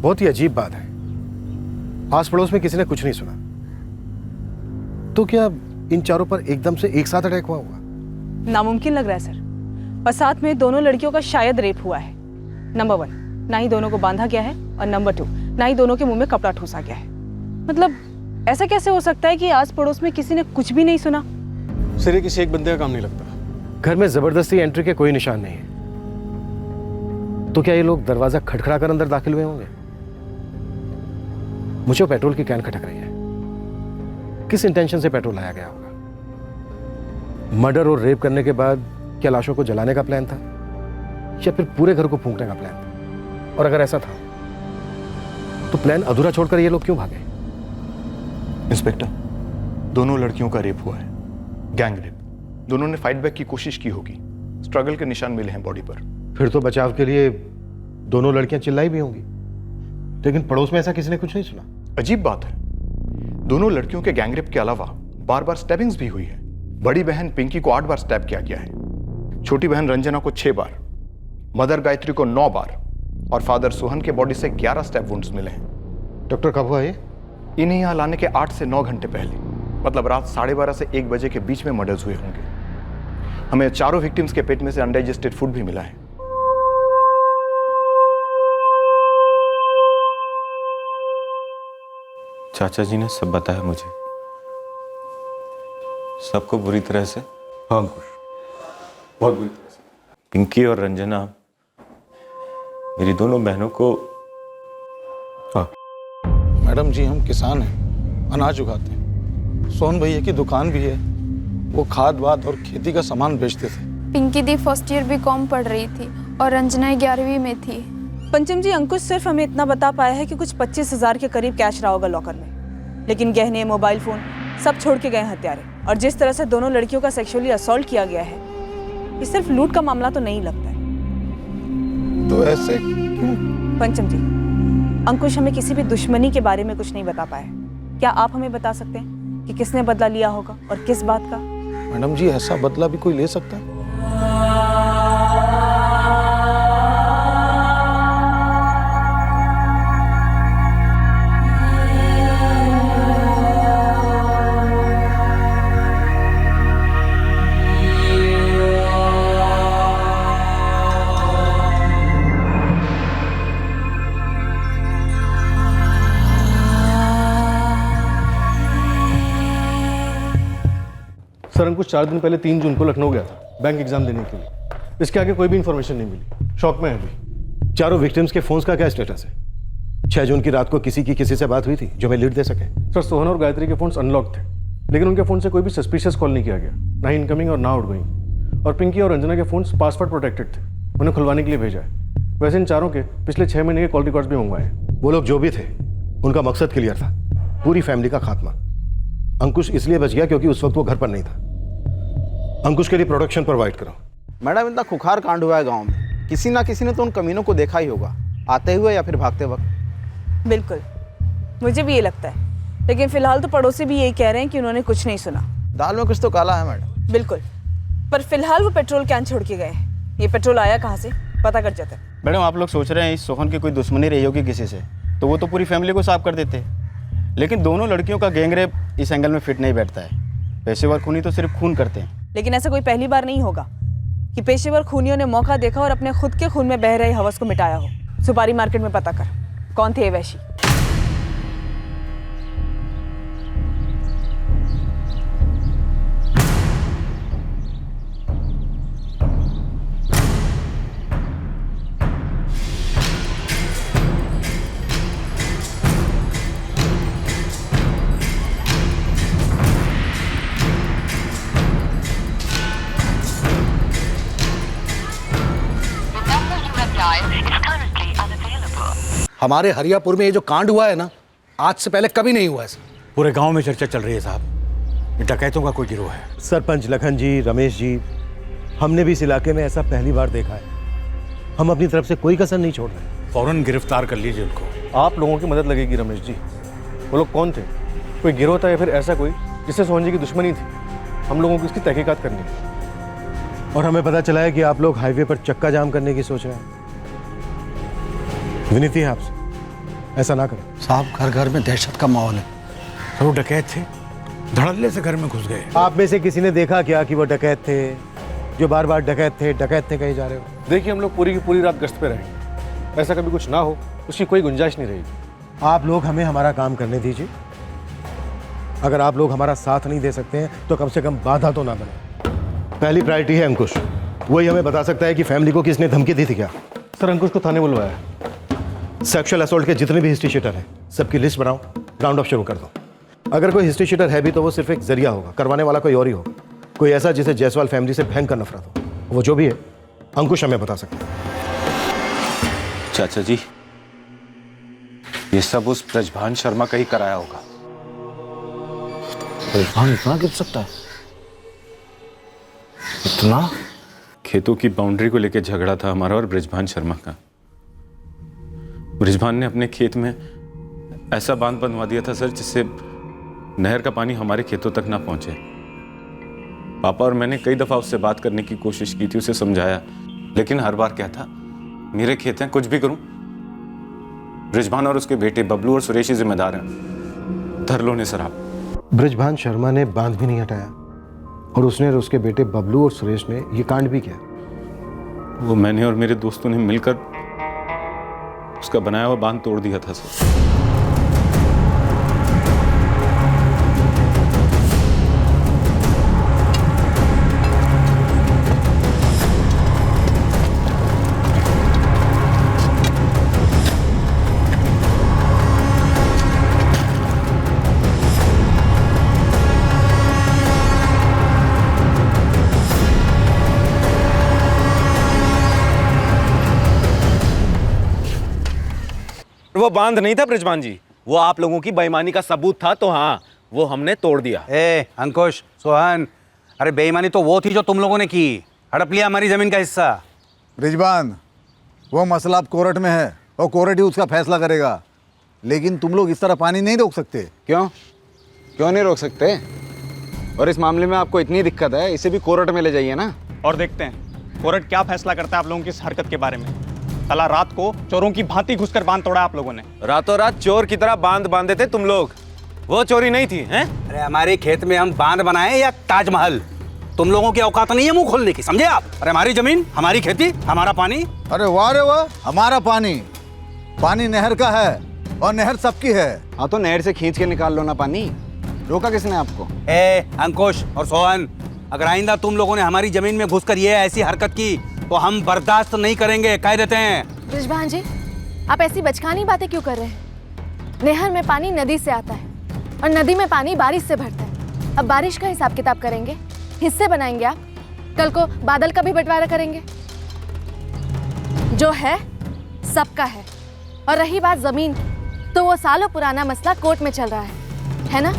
बहुत ही अजीब बात है, आस पड़ोस में किसी ने कुछ नहीं सुना। तो क्या इन चारों पर एकदम से एक साथ अटैक हुआ होगा? नामुमकिन लग रहा है सर। और साथ में दोनों लड़कियों का शायद रेप हुआ है। नंबर 1, ना ही दोनों को बांधा गया है, और नंबर 2, ना ही दोनों के मुंह में कपड़ा ठूसा गया है। मतलब ऐसा कैसे हो सकता है कि आस पड़ोस में किसी ने कुछ भी नहीं सुना? सिर्फ किसी एक बंदे का काम नहीं लगता। घर में जबरदस्ती एंट्री के कोई निशान नहीं है। तो क्या ये लोग दरवाजा खटखड़ा कर अंदर दाखिल हुए होंगे? मुझे पेट्रोल की कैन खटक रही है। किस इंटेंशन से पेट्रोल लाया गया होगा? मर्डर और रेप करने के बाद क्या लाशों को जलाने का प्लान था, या फिर पूरे घर को फूंकने का प्लान था? और अगर ऐसा था तो प्लान अधूरा छोड़कर ये लोग क्यों भागे? इंस्पेक्टर, दोनों लड़कियों का रेप हुआ है, गैंग रेप। दोनों ने फाइट बैक की कोशिश की होगी, स्ट्रगल के निशान मिले हैं बॉडी पर। फिर तो बचाव के लिए दोनों लड़कियां चिल्लाई भी होंगी, लेकिन पड़ोस में ऐसा किसी ने कुछ नहीं सुना। अजीब बात है, दोनों लड़कियों के गैंगरेप के अलावा बार बार स्टैबिंग्स भी हुई है। बड़ी बहन पिंकी को 8 बार स्टैब किया गया है, छोटी बहन रंजना को 6 बार, मदर गायत्री को 9 बार, और फादर सोहन के बॉडी से 11 स्टैब वुंड्स मिले हैं। डॉक्टर कब हुआ ये? इन्हें यहाँ लाने के 8 से 9 घंटे पहले, मतलब रात 12:30 से 1 बजे के बीच में मर्डर्स हुए होंगे। हमें चारों विक्टिम्स के पेट में से अनडाइजेस्टेड फूड भी मिला है। चाचा जी ने सब बताया मुझे, सबको बुरी तरह से। हाँ अंकुश, बहुत बुरी तरह से। पिंकी और रंजना मेरी दोनों बहनों को। हाँ मैडम जी, हम किसान हैं, अनाज उगाते हैं। सोहन भैया की दुकान भी है, वो खाद वाद और खेती का सामान बेचते थे। पिंकी दी फर्स्ट ईयर बीकॉम पढ़ रही थी और रंजना 11वीं में थी। पंचम जी, अंकुश सिर्फ हमें इतना बता पाया है कि कुछ 25,000 के करीब कैश रहा होगा लॉकर में, लेकिन गहने, मोबाइल फोन सब छोड़ के गए हत्यारे। और जिस तरह से दोनों लड़कियों का सेक्सुअली असॉल्ट किया गया है, ये सिर्फ लूट का मामला तो नहीं लगता है। तो ऐसे क्यों? पंचम जी, अंकुश हमें किसी भी दुश्मनी के बारे में कुछ नहीं बता पाया। क्या आप हमें बता सकते हैं कि किसने बदला लिया होगा और किस बात का? मैडम जी, ऐसा बदला भी कोई ले सकता है? सर अंकुश 4 दिन पहले 3 जून को लखनऊ गया था बैंक एग्जाम देने के लिए। इसके आगे कोई भी इंफॉर्मेशन नहीं मिली। शॉक में है अभी। चारों विक्टिम्स के फोन्स का क्या स्टेटस है? 6 जून की रात को किसी से बात हुई थी जो मैं लीड दे सके? सर सोहन और गायत्री के फोन्स अनलॉक थे, लेकिन उनके फोन से कोई भी सस्पिशियस कॉल नहीं किया गया, ना ही इनकमिंग और ना आउटगोइंग। और पिंकी और रंजना के फोन्स पासवर्ड प्रोटेक्टेड थे, उन्हें खुलवाने के लिए भेजा है। वैसे इन चारों के पिछले 6 महीने के कॉल रिकॉर्ड्स भी मंगवाए हैं। वो लोग जो भी थे, उनका मकसद क्लियर था, पूरी फैमिली का खात्मा। अंकुश इसलिए बच गया क्योंकि उस वक्त वो घर पर नहीं था। अंकुश के लिए प्रोटेक्शन प्रोवाइड करो। मैडम, इतना खुखार कांड हुआ है गांव में, किसी ना किसी ने तो उन कमीनों को देखा ही होगा, आते हुए या फिर भागते वक्त। बिल्कुल, मुझे भी ये लगता है, लेकिन फिलहाल तो पड़ोसी भी यही कह रहे हैं कि उन्होंने कुछ नहीं सुना। दाल में कुछ तो काला है मैडम। बिल्कुल, पर फिलहाल वो पेट्रोल कैन छोड़ के गए हैं। ये पेट्रोल आया कहाँ से, पता कर जाता है। मैडम, आप लोग सोच रहे हैं इस सोहन की कोई दुश्मनी रही होगी किसी से, तो वो तो पूरी फैमिली को साफ कर देते। लेकिन दोनों लड़कियों का गैंगरेप इस एंगल में फिट नहीं बैठता है। पेशेवर खूनी तो सिर्फ खून करते हैं। लेकिन ऐसा कोई पहली बार नहीं होगा कि पेशेवर खूनियों ने मौका देखा और अपने खुद के खून में बह रहे हवस को मिटाया हो। सुपारी मार्केट में पता कर, कौन थे ये वैशी? हमारे हरियापुर में ये जो कांड हुआ है ना, आज से पहले कभी नहीं हुआ है। पूरे गांव में चर्चा चल रही है साहब, ये डकैतों का कोई गिरोह है। सरपंच लखन जी, रमेश जी, हमने भी इस इलाके में ऐसा पहली बार देखा है। हम अपनी तरफ से कोई कसर नहीं छोड़ रहे। फौरन गिरफ्तार कर लीजिए उनको। आप लोगों की मदद लगेगी रमेश जी। वो लोग कौन थे? कोई गिरोह था या फिर ऐसा कोई जिससे सोहन जी की दुश्मनी थी? हम लोगों को इसकी तहकीकात करनी है। और हमें पता चला है कि आप लोग हाईवे पर चक्का जाम करने की सोच रहे हैं। विनती है आपसे, ऐसा ना करें। साहब, घर घर में दहशत का माहौल है। तो वो डकैत थे, धड़ल्ले से घर में घुस गए। आप में से किसी ने देखा क्या कि वो डकैत थे जो बार बार डकैत थे कहीं जा रहे हो? देखिए, हम लोग पूरी की पूरी रात गश्त पे रहेंगे। ऐसा कभी कुछ ना हो उसकी कोई गुंजाइश नहीं रहेगी। आप लोग हमें हमारा काम करने दीजिए। अगर आप लोग हमारा साथ नहीं दे सकते हैं तो कम से कम बाधा तो ना बने। पहली प्रायोरिटी है अंकुश, वही हमें बता सकता है कि फैमिली को किसने धमकी दी थी। क्या सर, अंकुश को थाने बुलवाया है। सेक्सुअल असॉल्ट के जितने भी हिस्ट्री शीटर हैं, सबकी लिस्ट बनाओ, राउंड ऑफ शुरू कर दो। अगर कोई हिस्ट्री शीटर है भी तो वो सिर्फ एक जरिया होगा, करवाने वाला कोई और ही होगा, कोई ऐसा जिसे जायसवाल फैमिली से भयंकर नफरत हो। वो जो भी है, अंकुश हमें बता सकता है। चाचा जी, ये सब उस ब्रजभान शर्मा का ही कराया होगा। ब्रजभान इतना गिर सकता है? इतना? खेतों की बाउंड्री को लेकर झगड़ा था हमारा और ब्रजभान शर्मा का। ब्रजभान ने अपने खेत में ऐसा बांध बनवा दिया था सर, जिससे नहर का पानी हमारे खेतों तक ना पहुंचे। पापा और मैंने कई दफा उससे बात करने की कोशिश की थी, उसे समझाया, लेकिन हर बार क्या था, मेरे खेत हैं, कुछ भी करूं, ब्रजभान और उसके बेटे बबलू और सुरेश ही जिम्मेदार हैं। धर लो ने सर आप। ब्रजभान शर्मा ने बांध भी नहीं हटाया और उसने और उसके बेटे बबलू और सुरेश ने ये कांड भी किया। वो मैंने और मेरे दोस्तों ने मिलकर उसका बनाया हुआ बांध तोड़ दिया था सर। वो बांध नहीं था ब्रिजमान जी, वो आप लोगों की बेईमानी का सबूत था, तो हाँ वो हमने तोड़ दिया। ए अंकुश, सोहन, अरे बेईमानी तो वो थी जो तुम लोगों ने की, हड़प लिया हमारी जमीन का हिस्सा। ब्रिजबान, वो मसला अब कोर्ट में है और कोर्ट ही उसका फैसला करेगा, लेकिन तुम लोग इस तरह पानी नहीं रोक सकते। क्यों नहीं रोक सकते? और इस मामले में आपको इतनी दिक्कत है, इसे भी कोर्ट में ले जाइए ना। और देखते हैं कोर्ट क्या फैसला करता है आप लोगों की इस हरकत के बारे में। कल रात को चोरों की भांति घुसकर बांध तोड़ा आप लोगों ने। रातों रात चोर की तरह बांध बांधे थे तुम लोग, वो चोरी नहीं थी हैं? अरे हमारे खेत में हम बांध बनाए या ताजमहल, तुम लोगों की औकात नहीं है मुंह खोलने की, समझे आप? अरे हमारी जमीन, हमारी खेती, हमारा पानी। अरे वाह रे वाह, हमारा पानी, पानी नहर का है और नहर सबकी है। हाँ तो नहर से खींच के निकाल लो ना पानी, रोका किसने आपको? ए अंकुश और सोहन, अगर आइंदा तुम लोगों ने हमारी जमीन में घुसकर ये ऐसी हरकत की तो हम बर्दाश्त नहीं करेंगे, कह देते हैं। ब्रिजभान जी, आप ऐसी बचकानी बातें क्यों कर रहे हैं? नहर में पानी नदी से आता है और नदी में पानी बारिश से भरता है। अब बारिश का हिसाब किताब करेंगे, हिस्से बनाएंगे आप, कल को बादल का भी बंटवारा करेंगे। जो है सबका है। और रही बात जमीन की, तो वो सालों पुराना मसला कोर्ट में चल रहा है ना?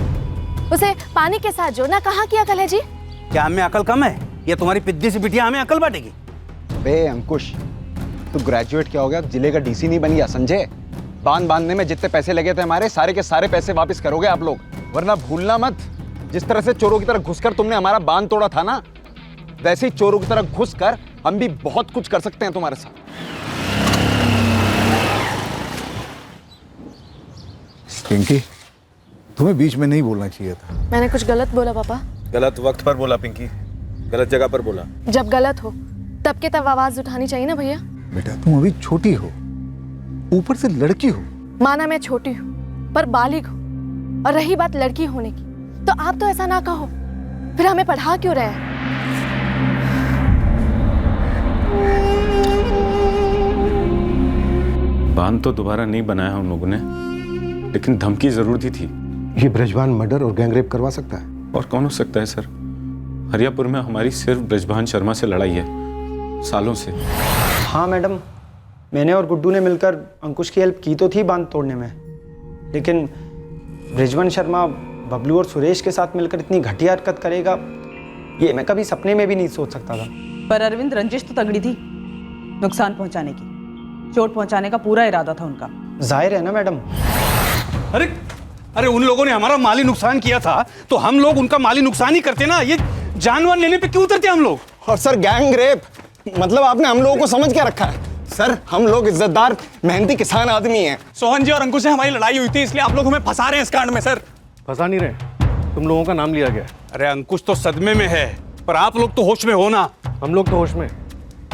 उसे पानी के साथ जोड़ना कहाँ की अकल है जी? क्या हमें अकल कम है? ये तुम्हारी पिद्दी सी बिटिया हमें अकल बांटेगी? बे अंकुश, तू ग्रेजुएट क्या हो गया, जिले का डीसी नहीं बन गया, समझे? बांध बांधने में जितने पैसे लगे थे हमारे, सारे के सारे पैसे वापस करोगे आप लोग, वरना भूलना मत जिस तरह से चोरों की तरह घुसकर तुमने हमारा बांध तोड़ा था ना, वैसे ही चोरों की तरह घुसकर हम भी बहुत कुछ कर सकते हैं तुम्हारे साथ। पिंकी, तुम्हें बीच में नहीं बोलना चाहिए था। मैंने कुछ गलत बोला पापा? गलत वक्त पर बोला पिंकी, गलत जगह पर बोला। जब गलत हो तब के तब आवाज उठानी चाहिए ना भैया। बेटा तुम अभी छोटी हो, ऊपर से लड़की हो। माना मैं छोटी हूँ पर बालिग हूँ, और रही बात लड़की होने की, तो आप तो ऐसा ना कहो, फिर हमें पढ़ा क्यों रहे हैं? बांध तो दोबारा नहीं बनाया हम लोगों ने, लेकिन धमकी जरूर दी थी। ये ब्रजभान मर्डर और गैंगरेप करवा सकता है? और कौन हो सकता है सर? हरियापुर में हमारी सिर्फ ब्रजभान शर्मा से लड़ाई है, सालों से। हाँ मैडम, मैंने और गुड्डू ने मिलकर अंकुश की हेल्प की तो थी बांध तोड़ने में, लेकिन ब्रजभान शर्मा बबलू और सुरेश के साथ मिलकर इतनी घटिया हरकत करेगा, ये मैं कभी सपने में भी नहीं सोच सकता था। पर अरविंद, रंजिश तो तगड़ी थी, नुकसान पहुंचाने की, चोट पहुंचाने का पूरा इरादा था उनका। जाहिर है ना मैडम। अरे उन लोगों ने हमारा माली नुकसान किया था तो हम लोग उनका माली नुकसान ही करते ना, ये जानवर लेने पे क्यों उतरते हम लोग? और सर गैंग रेप मतलब आपने हम लोगों को समझ क्या रखा है? सर हम लोग इज्जतदार मेहनती किसान आदमी हैं। सोहन जी और अंकुश से हमारी लड़ाई हुई थी, इसलिए आप लोग हमें फंसा रहे हैं इस कांड में। सर फंसा नहीं रहे, तुम लोगों का नाम लिया गया। अरे अंकुश तो सदमे में है, पर आप लोग तो होश में हो ना। हम लोग तो होश में,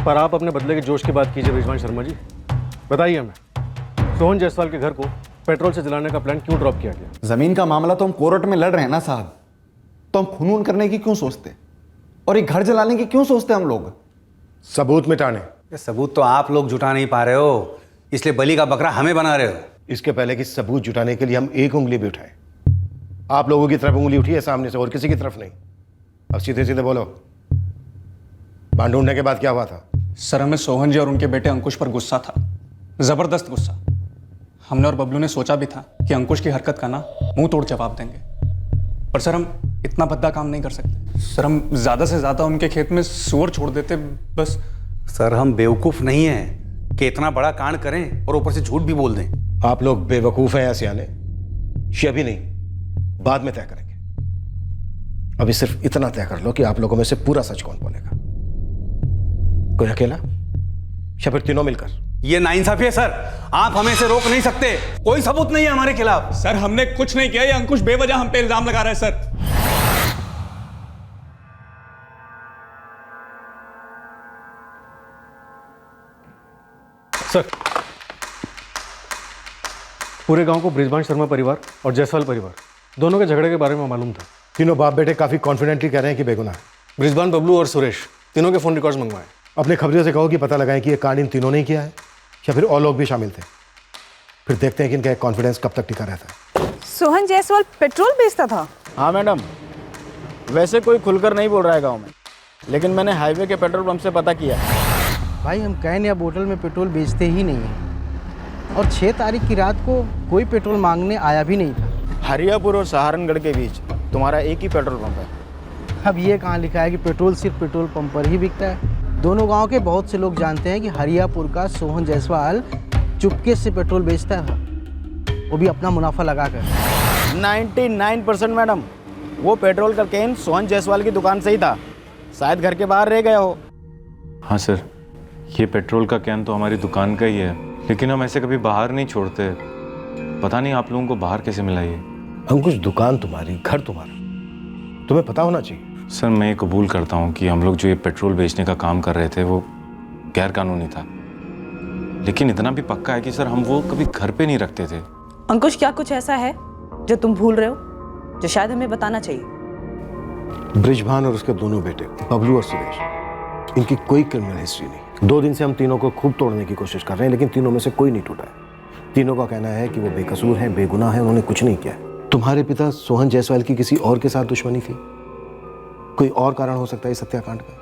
पर आप अपने बदले के जोश की बात कीजिए। ब्रिजभान शर्मा जी बताइए हमें, सोहन जायसवाल के घर को पेट्रोल से जलाने का प्लान क्यों ड्रॉप किया गया? जमीन का मामला तो हम कोर्ट में लड़ रहे हैं ना साहब, तो हम खून करने की क्यों सोचते और एक घर जलाने की क्यों सोचते हम लोग? सबूत मिटाने। सबूत तो आप लोग जुटा नहीं पा रहे हो, इसलिए बलि का बकरा हमें बना रहे हो। इसके पहले कि सबूत जुटाने के लिए हम एक उंगली भी उठाए, आप लोगों की तरफ उंगली उठी है सामने से, और किसी की तरफ नहीं। अब सीधे सीधे बोलो, बांध ढूंढने के बाद क्या हुआ था? सर हमें सोहन जी और उनके बेटे अंकुश पर गुस्सा था, जबरदस्त गुस्सा। हमने और बबलू ने सोचा भी था कि अंकुश की हरकत का ना मुंह तोड़ जवाब देंगे, पर सर हम इतना भद्दा काम नहीं कर सकते। सर हम ज्यादा से ज्यादा उनके खेत में सुअर छोड़ देते बस। सर हम बेवकूफ नहीं हैं कि इतना बड़ा कांड करें और ऊपर से झूठ भी बोल दें। आप लोग बेवकूफ हैं या सियाने, ये अभी नहीं, बाद में तय करेंगे। अभी सिर्फ इतना तय कर लो कि आप लोगों में से पूरा सच कौन बोलेगा, कोई अकेला या फिर तीनों मिलकर? ये नाइंसाफी है सर, आप हमें से रोक नहीं सकते, कोई सबूत नहीं है हमारे खिलाफ। सर हमने कुछ नहीं किया, ये अंकुश बेवजह हम पे इल्जाम लगा रहा है सर। सर पूरे गांव को ब्रिजभान शर्मा परिवार और जायसवाल परिवार दोनों के झगड़े के बारे में मालूम था। तीनों बाप बेटे काफी कॉन्फिडेंटली कह रहे हैं कि बेगुनाह है। ब्रिजभान, बबलू और सुरेश तीनों के फोन रिकॉर्ड्स मंगवाए। अपने खबरियों से कहो कि पता लगाएं कि ये कांड इन तीनों ने किया है या फिर और लोग भी शामिल थे। फिर देखते हैं कि इनका कॉन्फिडेंस कब तक टिका रहता है। सोहन जायसवाल पेट्रोल बेचता था? हाँ मैडम, वैसे कोई खुलकर नहीं बोल रहा है गाँव में, लेकिन मैंने हाईवे के पेट्रोल पंप से पता किया। भाई हम कैन या बोतल में पेट्रोल बेचते ही नहीं हैं, और 6 तारीख की रात को कोई पेट्रोल मांगने आया भी नहीं था। हरियापुर और सहारनगढ़ के बीच तुम्हारा एक ही पेट्रोल पंप है। अब ये कहाँ लिखा है कि पेट्रोल सिर्फ पेट्रोल पंप पर ही बिकता है। दोनों गांव के बहुत से लोग जानते हैं कि हरियापुर का सोहन जायसवाल चुपके से पेट्रोल बेचता है, वो भी अपना मुनाफा लगाकर। 99% मैडम, वो पेट्रोल का कैन सोहन जायसवाल की दुकान से ही था, शायद घर के बाहर रह गया हो। हाँ सर, ये पेट्रोल का कैन तो हमारी दुकान का ही है, लेकिन हम ऐसे कभी बाहर नहीं छोड़ते। पता नहीं आप लोगों को बाहर कैसे मिला ये। अंकुश, दुकान तुम्हारी, घर तुम्हारा, तुम्हें पता होना चाहिए। सर मैं ये कबूल करता हूँ कि हम लोग जो ये पेट्रोल बेचने का काम कर रहे थे वो गैर कानूनी था, लेकिन इतना भी पक्का है कि सर हम वो कभी घर पे नहीं रखते थे। अंकुश, क्या कुछ ऐसा है जो तुम भूल रहे हो, जो शायद हमें बताना चाहिए? ब्रिजभान और उसके दोनों बेटे बबलू और सुरेश, इनकी कोई क्रिमिनल हिस्ट्री नहीं। 2 दिन से हम तीनों को खूब तोड़ने की कोशिश कर रहे हैं, लेकिन तीनों में से कोई नहीं टूटा है। तीनों का कहना है कि वो बेकसूर हैं, बेगुनाह हैं, उन्होंने कुछ नहीं किया है। तुम्हारे पिता सोहन जायसवाल की किसी और के साथ दुश्मनी थी, कोई और कारण हो सकता है इस हत्याकांड का।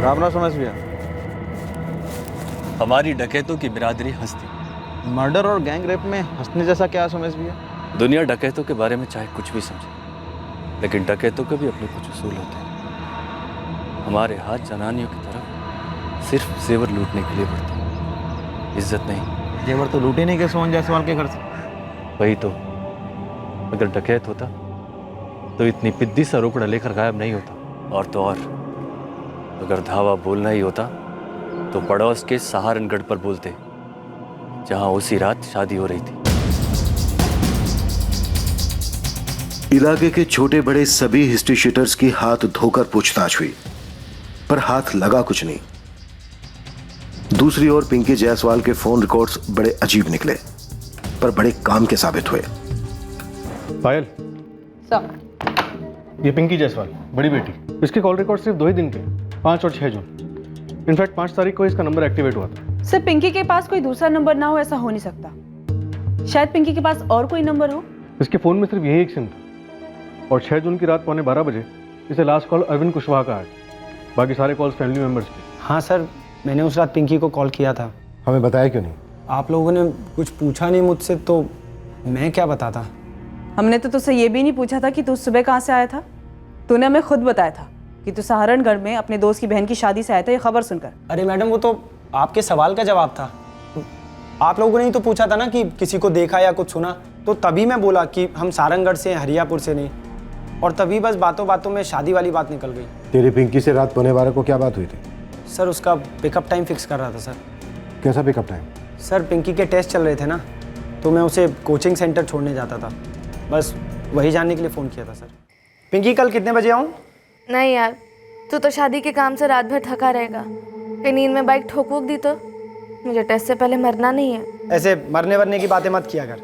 राम राम समझ भैया। हमारी डकैतों की बिरादरी हंसती। मर्डर और गैंग रेप में हंसने जैसा क्या समझ भैया? दुनिया डकैतों के बारे में चाहे कुछ भी समझे, लेकिन डकैतों के भी अपने कुछ उसूल होते हैं। हमारे हाथ जनानियों की तरफ सिर्फ जेवर लूटने के लिए बढ़ते हैं, इज्जत नहीं। जेवर तो लूटे नहीं गए सोहन जायसवाल के घर से। वही तो, अगर डकैत होता तो इतनी पिद्दी सा रोकड़ा लेकर गायब नहीं होता। और तो और, अगर धावा बोलना ही होता तो पड़ोस के सहारनगढ़ पर बोलते, जहां उसी रात शादी हो रही थी। इलाके के छोटे बड़े सभी हिस्ट्री शीटर्स की हाथ धोकर पूछताछ हुई, पर हाथ लगा कुछ नहीं। दूसरी ओर पिंकी जायसवाल के फोन रिकॉर्ड्स बड़े अजीब निकले, पर बड़े काम के साबित हुए। पायल, ये पिंकी जायसवाल, बड़ी बेटी, इसके कॉल रिकॉर्ड सिर्फ 2 ही दिन के, 5 और 6 जून। इनफैक्ट 5 तारीख को इसका नंबर एक्टिवेट हुआ था। सर, पिंकी के पास कोई दूसरा नंबर ना हो ऐसा हो नहीं सकता। शायद पिंकी के पास और कोई नंबर हो। इसके फोन में सिर्फ यही एक सिम था, और 6 जून की रात 11:15 बजे इसे लास्ट कॉल अरविंद कुशवाहा का है, बाकी सारे कॉल्स फैमिली मेंबर्स के। हाँ सर, मैंने उस रात पिंकी को कॉल किया था। हमें बताया क्यों नहीं? आप लोगों ने कुछ पूछा नहीं मुझसे, तो मैं क्या बताता। हमने तो तुझसे ये भी नहीं पूछा था कि तू सुबह कहाँ से आया था। तूने हमें खुद बताया था कि तू सहारनगढ़ में अपने दोस्त की बहन की शादी से आया था, ये खबर सुनकर। अरे मैडम, वो तो आपके सवाल का जवाब था। आप लोगों ने ही तो पूछा था ना कि किसी को देखा या कुछ सुना, तो तभी मैं बोला कि हम सारंगढ़ से हैं, हरियापुर से नहीं। और तभी बस बातों बातों में शादी वाली बात निकल गई। तेरी पिंकी से रात 11:15 को क्या बात हुई थी? सर, उसका पिकअप टाइम फिक्स कर रहा था सर। कैसा पिकअप टाइम? सर, पिंकी के टेस्ट चल रहे थे ना, तो मैं उसे कोचिंग सेंटर छोड़ने जाता था, बस वही जानने के लिए फ़ोन किया था सर। पिंकी, कल कितने बजे आऊँ? नहीं यार, तू तो शादी के काम से रात भर थका रहेगा, कहीं नींद में बाइक ठोक वोक दी तो? मुझे टेस्ट से पहले मरना नहीं है। ऐसे मरने वरने की बातें मत किया कर।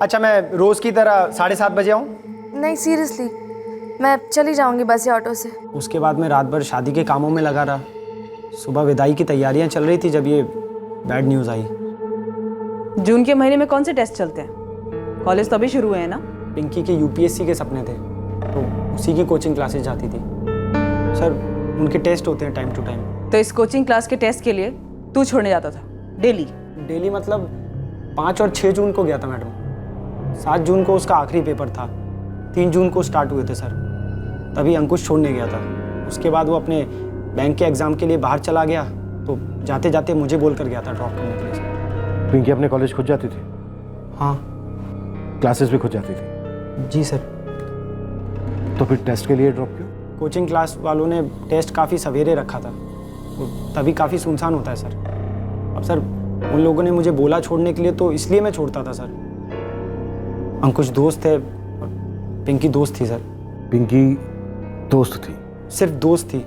अच्छा, मैं रोज़ की तरह 7:30 बजे आऊँ? नहीं सीरियसली, मैं चली जाऊंगी बस या ऑटो से। उसके बाद मैं रात भर शादी के कामों में लगा रहा। सुबह विदाई की तैयारियां चल रही थी जब ये बैड न्यूज़ आई। जून के महीने में कौन से टेस्ट चलते हैं? कॉलेज तो अभी शुरू हुए हैं ना। पिंकी के यूपीएससी के सपने थे, तो उसी की कोचिंग क्लासेस जाती थी। सर, उनके टेस्ट होते हैं टाइम टू टाइम। तो इस कोचिंग क्लास के टेस्ट के लिए तू छोड़ने जाता था डेली? डेली मतलब 5 और 6 जून को गया था मैडम। 7 जून को उसका आखिरी पेपर था, 3 जून को स्टार्ट हुए थे सर, तभी अंकुश छोड़ने गया था। उसके बाद वो अपने बैंक के एग्ज़ाम के लिए बाहर चला गया, तो जाते जाते मुझे बोल कर गया था ड्रॉप करने के लिए सर। पिंकी अपने कॉलेज खुद जाती थी? हाँ। क्लासेस भी खुद जाती थी? जी सर। तो फिर टेस्ट के लिए ड्रॉप क्यों? कोचिंग क्लास वालों ने टेस्ट काफ़ी सवेरे रखा था, तभी काफ़ी सुनसान होता है सर। अब सर, उन लोगों ने मुझे बोला छोड़ने के लिए, तो इसलिए मैं छोड़ता था सर। अंकुश दोस्त है, पिंकी दोस्त थी सर। पिंकी दोस्त थी? सिर्फ दोस्त थी,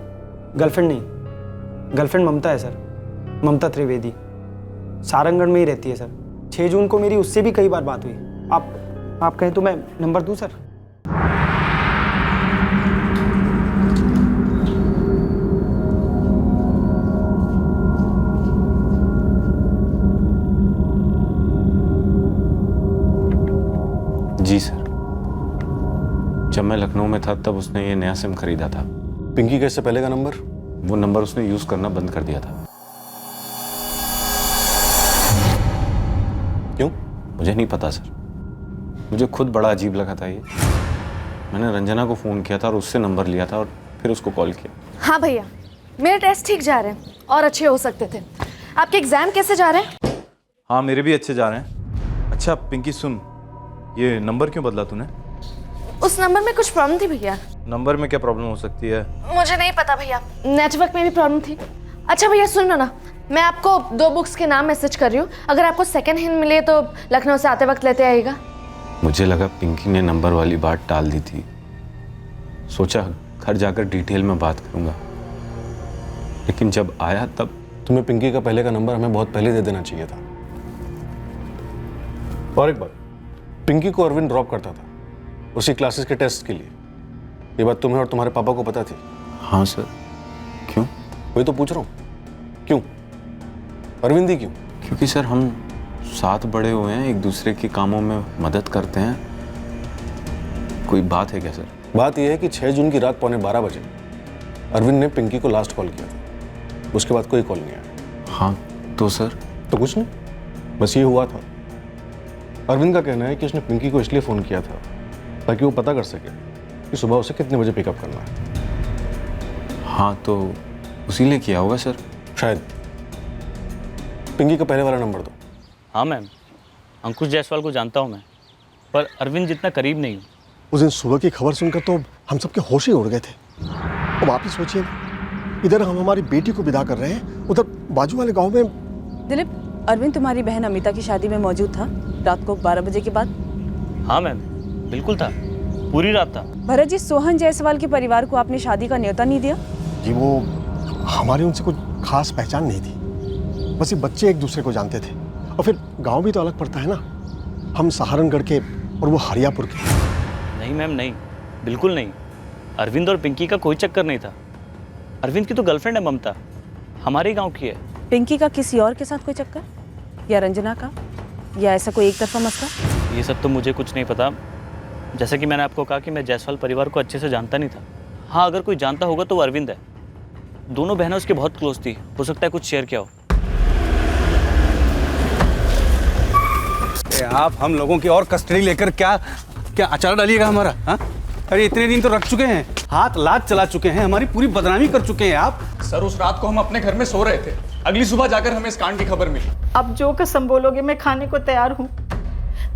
गर्लफ्रेंड नहीं। गर्लफ्रेंड ममता है सर, ममता त्रिवेदी। सारंगढ़ में ही रहती है सर। 6 जून को मेरी उससे भी कई बार बात हुई। आप कहें तो मैं नंबर दूं सर? जब मैं लखनऊ में था तब उसने ये नया सिम खरीदा था। पिंकी का इससे पहले का नंबर? वो नंबर उसने यूज करना बंद कर दिया था। क्यों? मुझे नहीं पता सर, मुझे खुद बड़ा अजीब लगा था ये। मैंने रंजना को फ़ोन किया था और उससे नंबर लिया था और फिर उसको कॉल किया। हाँ भैया, मेरे टेस्ट ठीक जा रहे हैं और अच्छे हो सकते थे। आपके एग्जाम कैसे जा रहे हैं? हाँ मेरे भी अच्छे जा रहे हैं। अच्छा पिंकी सुन, ये नंबर क्यों बदला तूने? उस नंबर में कुछ प्रॉब्लम थी भैया। नंबर में क्या प्रॉब्लम हो सकती है? मुझे नहीं पता भैया, नेटवर्क में भी प्रॉब्लम थी। अच्छा भैया सुनो ना, मैं आपको 2 बुक्स के नाम मैसेज कर रही हूँ, अगर आपको सेकंड हैंड मिले तो लखनऊ से आते वक्त लेते आइएगा। मुझे लगा पिंकी ने नंबर वाली बात टाल दी थी, सोचा घर जाकर डिटेल में बात करूंगा, लेकिन जब आया तब। तुम्हें पिंकी का पहले का नंबर हमें बहुत पहले दे देना चाहिए था। और एक बात, पिंकी को अरविंद ड्रॉप करता था उसी क्लासेस के टेस्ट के लिए। ये बात तुम्हें और तुम्हारे पापा को पता थी? हाँ सर। क्यों? वही तो पूछ रहा हूँ, क्यों? अरविंद ही क्यों? क्योंकि सर हम साथ बड़े हुए हैं, एक दूसरे के कामों में मदद करते हैं। कोई बात है क्या सर? बात यह है कि 6 जून की रात 11:15 बजे अरविंद ने पिंकी को लास्ट कॉल किया था, उसके बाद कोई कॉल नहीं आया। हाँ तो सर? तो कुछ नहीं, बस ये हुआ था। अरविंद का कहना है कि उसने पिंकी को इसलिए फ़ोन किया था ताकि वो पता कर सके कि सुबह उसे कितने बजे पिकअप करना है। हाँ तो उसी लिए किया होगा सर। शायद। पिंकी का पहले वाला नंबर दो। हाँ मैम, अंकुश जायसवाल को जानता हूँ मैं, पर अरविंद जितना करीब नहीं हूँ। उस दिन सुबह की खबर सुनकर तो हम सबके होश ही उड़ गए थे। अब आप ही सोचिए, इधर हम हमारी बेटी को विदा कर रहे हैं, उधर बाजू वाले गांव में। दिलीप, अरविंद तुम्हारी बहन अमिता की शादी में मौजूद था रात को 12 बजे के बाद? हाँ मैम, बिल्कुल था, पूरी रात था। भरत जी, सोहन जायसवाल के परिवार को आपने शादी का न्योता नहीं दिया? जी वो हमारी उनसे कुछ खास पहचान नहीं थी, बस ये बच्चे एक दूसरे को जानते थे, और फिर गांव भी तो अलग पड़ता है ना, हम सहारनगढ़ के और वो हरियापुर के। नहीं मैम नहीं, बिल्कुल नहीं। अरविंद और पिंकी का कोई चक्कर नहीं था। अरविंद की तो गर्लफ्रेंड है ममता, हमारे गांव की है। पिंकी का किसी और के साथ कोई चक्कर, या रंजना का, या ऐसा कोई एक तरफा मसला? ये सब तो मुझे कुछ नहीं पता। जैसे कि मैंने आपको कहा कि मैं जायसवाल परिवार को अच्छे से जानता नहीं था। हाँ, अगर कोई जानता होगा तो वो अरविंद है। दोनों बहनें उसकी बहुत क्लोज थी, हो सकता है कुछ शेयर किया हो। आप हम लोगों की और कस्टडी लेकर क्या क्या अचार डालिएगा हमारा? हाँ, अरे इतने दिन तो रख चुके हैं, हाथ लात चला चुके हैं, हमारी पूरी बदनामी कर चुके हैं आप। सर उस रात को हम अपने घर में सो रहे थे, अगली सुबह जाकर हमें इस कांड की खबर मिली। अब जो कसम बोलोगे मैं खाने को तैयार हूँ,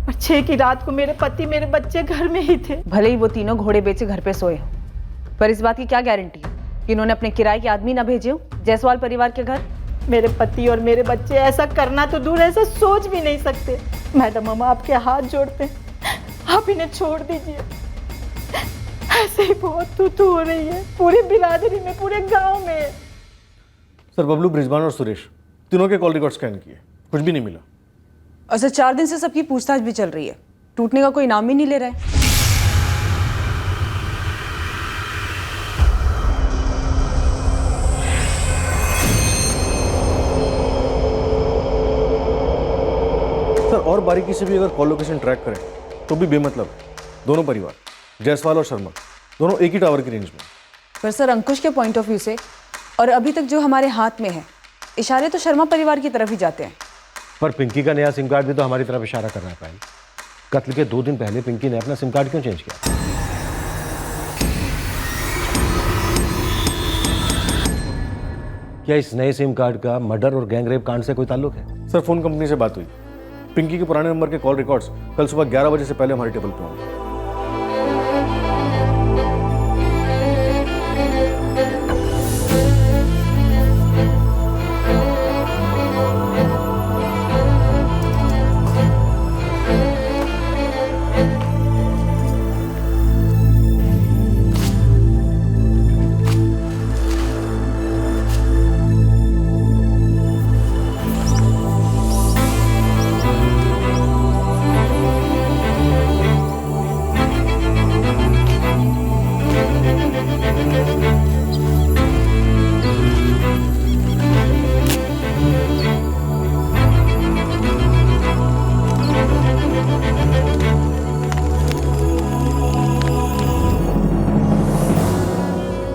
पर 6 की रात को मेरे पति मेरे बच्चे घर में ही थे। भले ही वो तीनों घोड़े बेचे घर पे सोए, पर इस बात की क्या गारंटी है कि इन्होंने अपने किराए के आदमी ना भेजे हो जायसवाल परिवार के घर? मेरे पति और मेरे बच्चे ऐसा करना तो दूर, ऐसा सोच भी नहीं सकते। मैडम हम आपके हाथ जोड़ते हैं, आप इन्हें छोड़ दीजिए। ऐसे ही बहुत तू हो रही है पूरी बिरादरी में, पूरे गांव में। सर बबलू, ब्रिजबान और सुरेश तीनों के कॉल रिकॉर्ड स्कैन किए, कुछ भी नहीं मिला। अच्छा, 4 दिन से सबकी पूछताछ भी चल रही है, टूटने का कोई नाम ही नहीं ले रहा है। सर और बारीकी से भी अगर कॉल लोकेशन ट्रैक करें तो भी बेमतलब है। दोनों परिवार, जायसवाल और शर्मा, दोनों एक ही टावर की रेंज में। पर सर अंकुश के पॉइंट ऑफ व्यू से और अभी तक जो हमारे हाथ में है, इशारे तो शर्मा परिवार की तरफ ही जाते हैं। पर पिंकी का नया सिम कार्ड भी तो हमारी तरफ इशारा कर रहा है। पायल, कत्ल के 2 दिन पहले पिंकी ने अपना सिम कार्ड क्यों चेंज किया? क्या इस नए सिम कार्ड का मर्डर और गैंगरेप कांड से कोई ताल्लुक है? सर फोन कंपनी से बात हुई, पिंकी के पुराने नंबर के कॉल रिकॉर्ड्स कल सुबह 11 बजे से पहले हमारे टेबल पे होंगे।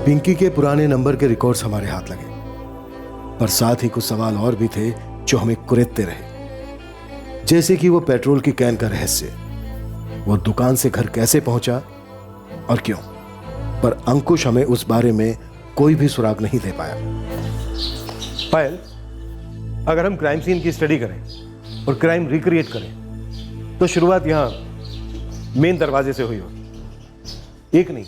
पिंकी के पुराने नंबर के रिकॉर्ड्स हमारे हाथ लगे, पर साथ ही कुछ सवाल और भी थे जो हमें कुरेदते रहे। जैसे कि वो पेट्रोल की कैन का रहस्य, वो दुकान से घर कैसे पहुंचा और क्यों, पर अंकुश हमें उस बारे में कोई भी सुराग नहीं दे पाया। पायल, अगर हम क्राइम सीन की स्टडी करें और क्राइम रिक्रिएट करें तो शुरुआत यहां मेन दरवाजे से हुई होगी। एक नहीं,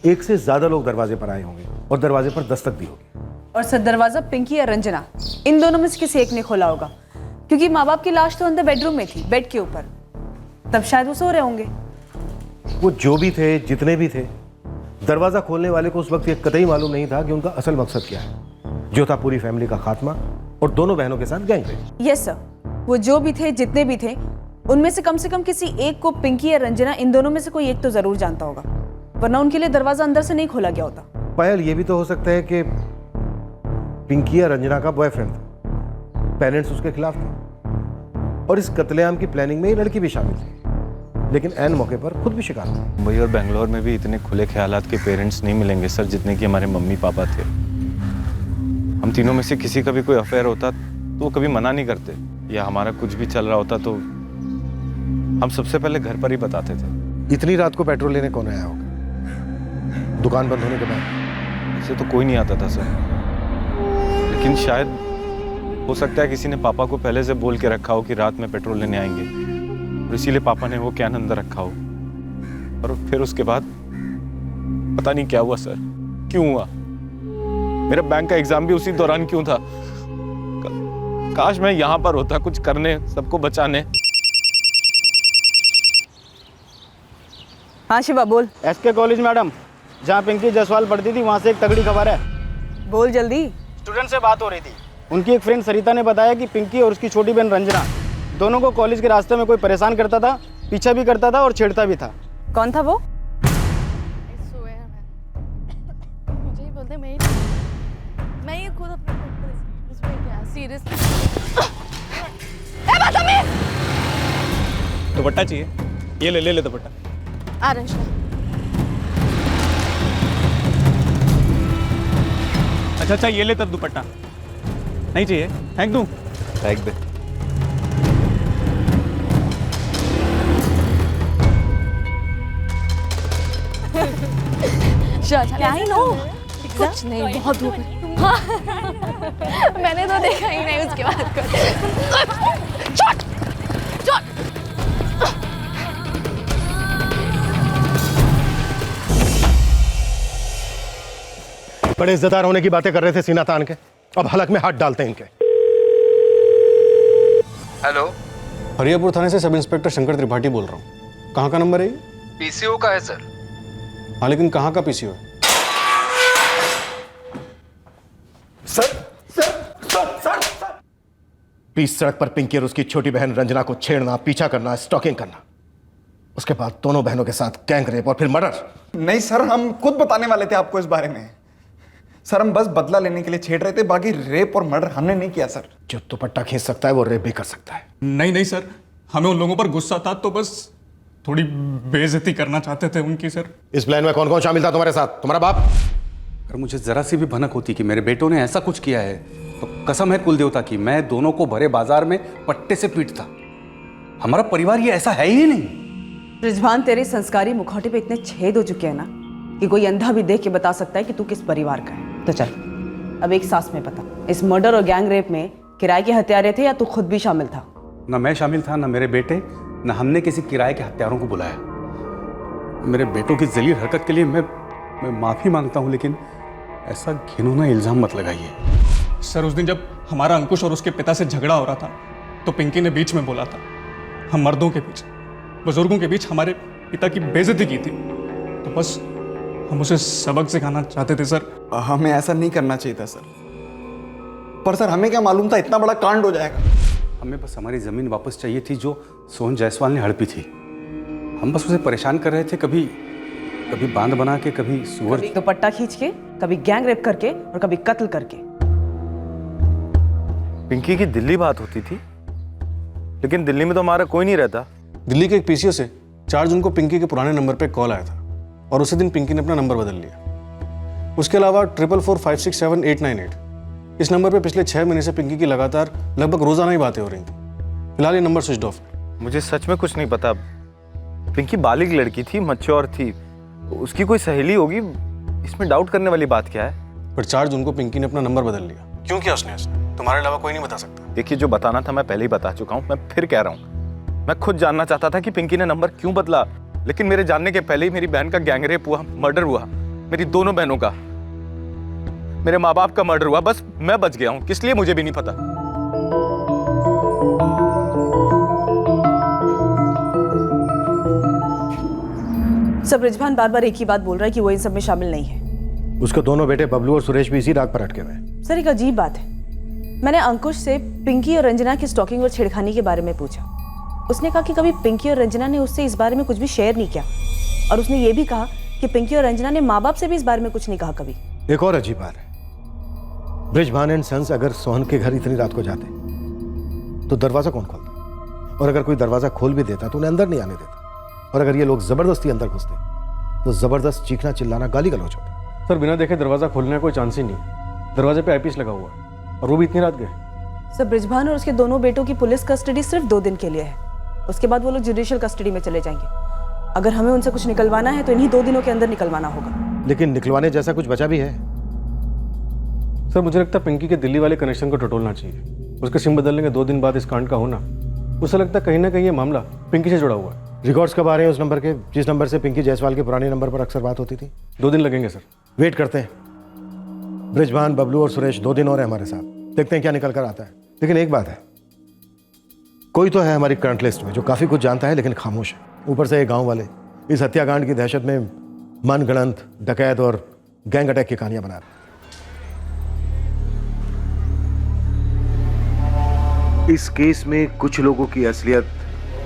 एक से ज्यादा लोग दरवाजे पर आए होंगे और दरवाजे पर दस्तक दी होगी। और सर दरवाजा पिंकी या रंजना, इन दोनों में से किसी एक ने खोला होगा, क्योंकि माँ बाप की लाश तो अंदर बेडरूम में थी, बेड के ऊपर, तब शायद वो सो रहे होंगे। वो जो भी थे, जितने भी थे, दरवाजा खोलने वाले को उस वक्त ये कतई मालूम नहीं था कि उनका असल मकसद क्या है, जो था पूरी फैमिली का खात्मा और दोनों बहनों के साथ गैंगरेप। यस सर, वो जो भी थे, जितने भी थे, उनमें से कम किसी एक को पिंकी या रंजना, इन दोनों में से कोई एक तो जरूर जानता होगा, वरना उनके लिए दरवाजा अंदर से नहीं खोला गया होता। पायल, ये भी तो हो सकता है कि पिंकी या रंजना का बॉयफ्रेंड था, पेरेंट्स उसके खिलाफ थे और इस कत्लेआम की प्लानिंग में ये लड़की भी शामिल थी, लेकिन ऐन मौके पर खुद भी शिकार हुई। मुंबई और बेंगलोर में भी इतने खुले ख्यालात के पेरेंट्स नहीं मिलेंगे सर, जितने कि हमारे मम्मी पापा थे। हम तीनों में से किसी का भी कोई अफेयर होता तो वो कभी मना नहीं करते, या हमारा कुछ भी चल रहा होता तो हम सबसे पहले घर पर ही बताते थे। इतनी रात को पेट्रोल लेने कौन आया होगा दुकान बंद होने के बाद? ऐसे तो कोई नहीं आता था सर, लेकिन शायद हो सकता है किसी ने पापा को पहले से बोल के रखा हो कि रात में पेट्रोल लेने आएंगे, और इसीलिए पापा ने वो कैन अंदर रखा हो। और फिर उसके बाद पता नहीं क्या हुआ सर, क्यों हुआ। मेरा बैंक का एग्जाम भी उसी दौरान क्यों था। काश मैं यहां पर होता, कुछ करने, सबको बचाने। हाँ शिवा बोल। एसके कॉलेज मैडम, जहाँ पिंकी जायसवाल पढ़ती थी, वहाँ से एक तगड़ी खबर है। बोल जल्दी। स्टूडेंट से बात हो रही थी, उनकी एक फ्रेंड सरिता ने बताया कि पिंकी और उसकी छोटी बहन रंजना दोनों को कॉलेज के रास्ते में कोई परेशान करता था, पीछा भी करता था और छेड़ता भी था। कौन था वो? मुझे ही बोलते, मैं ये खुद अपने इसमें क्या सीरियसली। दुपट्टा चाहिए? ये ले दुपट्टा। आ रंजना, अच्छा ये ले तब दुपट्टा। नहीं चाहिए? फेंक दूं? फेंक दे। क्या ही नो, कुछ नहीं, बहुत धूप है। हाँ। मैंने तो देखा ही नहीं उसके बाद बड़े इज्जतदार होने की बातें कर रहे थे सीना तान के, अब हलक में हाथ डालते हैं इनके। हेलो, हरियापुर थाने से सब इंस्पेक्टर शंकर त्रिपाठी बोल रहा हूँ। कहाँ का नंबर है ये? पीसीओ का है सर। हाँ, लेकिन कहाँ का पीसीओ है? सर प्लीज, सड़क पर पिंकी और उसकी छोटी बहन रंजना को छेड़ना, पीछा करना, स्टॉकिंग करना, उसके बाद दोनों बहनों के साथ गैंग रेप और फिर मर्डर। नहीं सर, हम खुद बताने वाले थे आपको इस बारे में। सर हम बस बदला लेने के लिए छेड़ रहे थे, बाकी रेप और मर्डर हमने नहीं किया सर। जो दुपट्टा खींच सकता है वो रेप भी कर सकता है। नहीं सर, हमें उन लोगों पर गुस्सा था तो बस थोड़ी बेइज्जती करना चाहते थे उनकी सर। इस प्लान में कौन कौन शामिल था तुम्हारे साथ? तुम्हारा बाप? अगर मुझे जरा सी भी भनक होती कि मेरे बेटों ने ऐसा कुछ किया है तो कसम है कुल देवता की, मैं दोनों को भरे बाजार में पट्टे से पीटता। हमारा परिवार ये ऐसा है ही नहीं। रिजवान, तेरे संस्कारी मुखौटे पे इतने छेद हो चुके हैं ना कि कोई अंधा भी देख के बता सकता है कि तू किस परिवार का है। तो चल अब एक सांस में बता, इस मर्डर और गैंग रेप में किराए के हत्यारे थे या तू खुद भी शामिल था? ना मैं शामिल था, ना मेरे बेटे, ना हमने किसी किराए के हत्यारों को बुलाया। मेरे बेटों की जलील हरकत के लिए मैं माफी मांगता हूं, लेकिन ऐसा घिनौना इल्जाम मत लगाइए। सर, उस दिन जब हमारा अंकुश और उसके पिता से झगड़ा हो रहा था तो पिंकी ने बीच में बोला था, हम मर्दों के बीच, बुजुर्गों के बीच हमारे पिता की बेइज्जती की थी, तो बस हम उसे सबक सिखाना चाहते थे सर। हमें ऐसा नहीं करना चाहिए था सर, पर सर हमें क्या मालूम था इतना बड़ा कांड हो जाएगा। हमें बस हमारी जमीन वापस चाहिए थी जो सोहन जायसवाल ने हड़पी थी। हम बस उसे परेशान कर रहे थे, कभी बांध बना के, कभी सुअर, कभी दुपट्टा खींच के, कभी गैंग रेप करके और कभी कत्ल करके। पिंकी की दिल्ली बात होती थी, लेकिन दिल्ली में तो हमारा कोई नहीं रहता। दिल्ली के एक पीसीओ से 4 जून को पिंकी के पुराने नंबर पे कॉल आया था और उसी दिन पिंकी ने अपना नंबर बदल लिया। उसके अलावा 4445678898 इस नंबर पे पिछले 6 महीने से पिंकी की लगातार लगभग रोजाना ही बातें हो रही थी। फिलहाल ये नंबर स्विच ऑफ है। मुझे सच में कुछ नहीं पता। पिंकी बालिग लड़की थी, मैच्योर थी, उसकी कोई सहेली होगी, इसमें डाउट करने वाली बात क्या है? पर 4 जून को पिंकी ने अपना नंबर बदल लिया। क्यों किया उसने ऐसा? तुम्हारे अलावा कोई नहीं बता सकता। देखिए, जो बताना था मैं पहले ही बता चुका हूँ, मैं फिर कह रहा हूँ। मैं खुद जानना चाहता था कि पिंकी ने नंबर क्यों बदला, लेकिन मेरे जानने के पहले ही मेरी बहन का गैंगरेप हुआ, मर्डर हुआ, मेरी दोनों बहनों का, मेरे माँ बाप का मर्डर हुआ। बस मैं बच गया हूँ, किस लिए मुझे भी नहीं पता। सब रिजवान बार बार एक ही बात बोल रहा है कि वो इन सब में शामिल नहीं है। उसके दोनों बेटे बबलू और सुरेश भी इसी राग पर अटके हुए हैं। सर, एक अजीब बात है। मैंने अंकुश से पिंकी और रंजना की स्टॉकिंग और छेड़खानी के बारे में पूछा। उसने कहा कि कभी पिंकी और रंजना ने उससे इस बारे में कुछ भी शेयर नहीं किया, और उसने ये भी कहा कि पिंकी और रंजना ने माँ बाप से भी इस बारे में कुछ नहीं कहा कभी। एक और अजीब बात है, ब्रिजभान एंड सन्स अगर सोहन के घर इतनी रात को जाते तो दरवाजा कौन खोलता? और अगर कोई दरवाजा खोल भी देता तो उन्हें अंदर नहीं आने देता। और अगर ये लोग जबरदस्ती अंदर घुसते तो जबरदस्त चीखना चिल्लाना गाली गलौज होता। सर, बिना देखे दरवाजा खोलने का कोई चांस ही नहीं। दरवाजे पे आईपीएस लगा हुआ है और वो भी इतनी रात गए। सर, ब्रिजभान और उसके दोनों बेटों की पुलिस कस्टडी सिर्फ 2 दिन के लिए है। उसके बाद वो लोग जुडिशियल कस्टडी में चले जाएंगे। अगर हमें उनसे कुछ निकलवाना है तो इन्हीं 2 दिनों के अंदर निकलवाना होगा। लेकिन निकलवाने जैसा कुछ बचा भी है? सर, मुझे लगता है पिंकी के दिल्ली वाले कनेक्शन को टटोलना चाहिए। उसके सिम बदलने के 2 दिन बाद इस कांड का होना, उसे लगता है कहीं ना कहीं ये मामला पिंकी से जुड़ा हुआ है। रिकॉर्ड्स कब आ रहे हैं उस नंबर के, जिस नंबर से पिंकी जायसवाल के पुराने नंबर पर अक्सर बात होती थी? 2 दिन लगेंगे सर। वेट करते हैं। ब्रिजभान, बबलू और सुरेश 2 दिन और है हमारे साथ, देखते हैं क्या निकल कर आता है। लेकिन एक बात है, कोई तो है हमारी करंट लिस्ट में जो काफी कुछ जानता है लेकिन खामोश है। ऊपर से ये गांव वाले इस हत्याकांड की दहशत में मनगढ़ंत डकैत और गैंग अटैक की कहानियां बना रहे हैं। इस केस में कुछ लोगों की असलियत,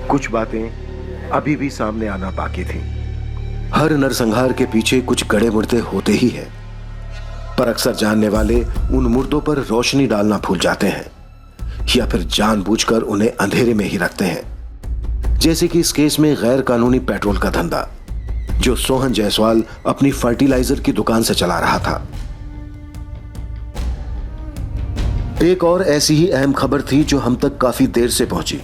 कुछ बातें अभी भी सामने आना बाकी थी। हर नरसंहार के पीछे कुछ गड़े मुर्दे होते ही हैं, पर अक्सर जानने वाले उन मुर्दों पर रोशनी डालना भूल जाते हैं या फिर जानबूझकर उन्हें अंधेरे में ही रखते हैं। जैसे कि इस केस में गैर कानूनी पेट्रोल का धंधा जो सोहन जायसवाल अपनी फर्टिलाइजर की दुकान से चला रहा था। एक और ऐसी ही अहम खबर थी जो हम तक काफी देर से पहुंची,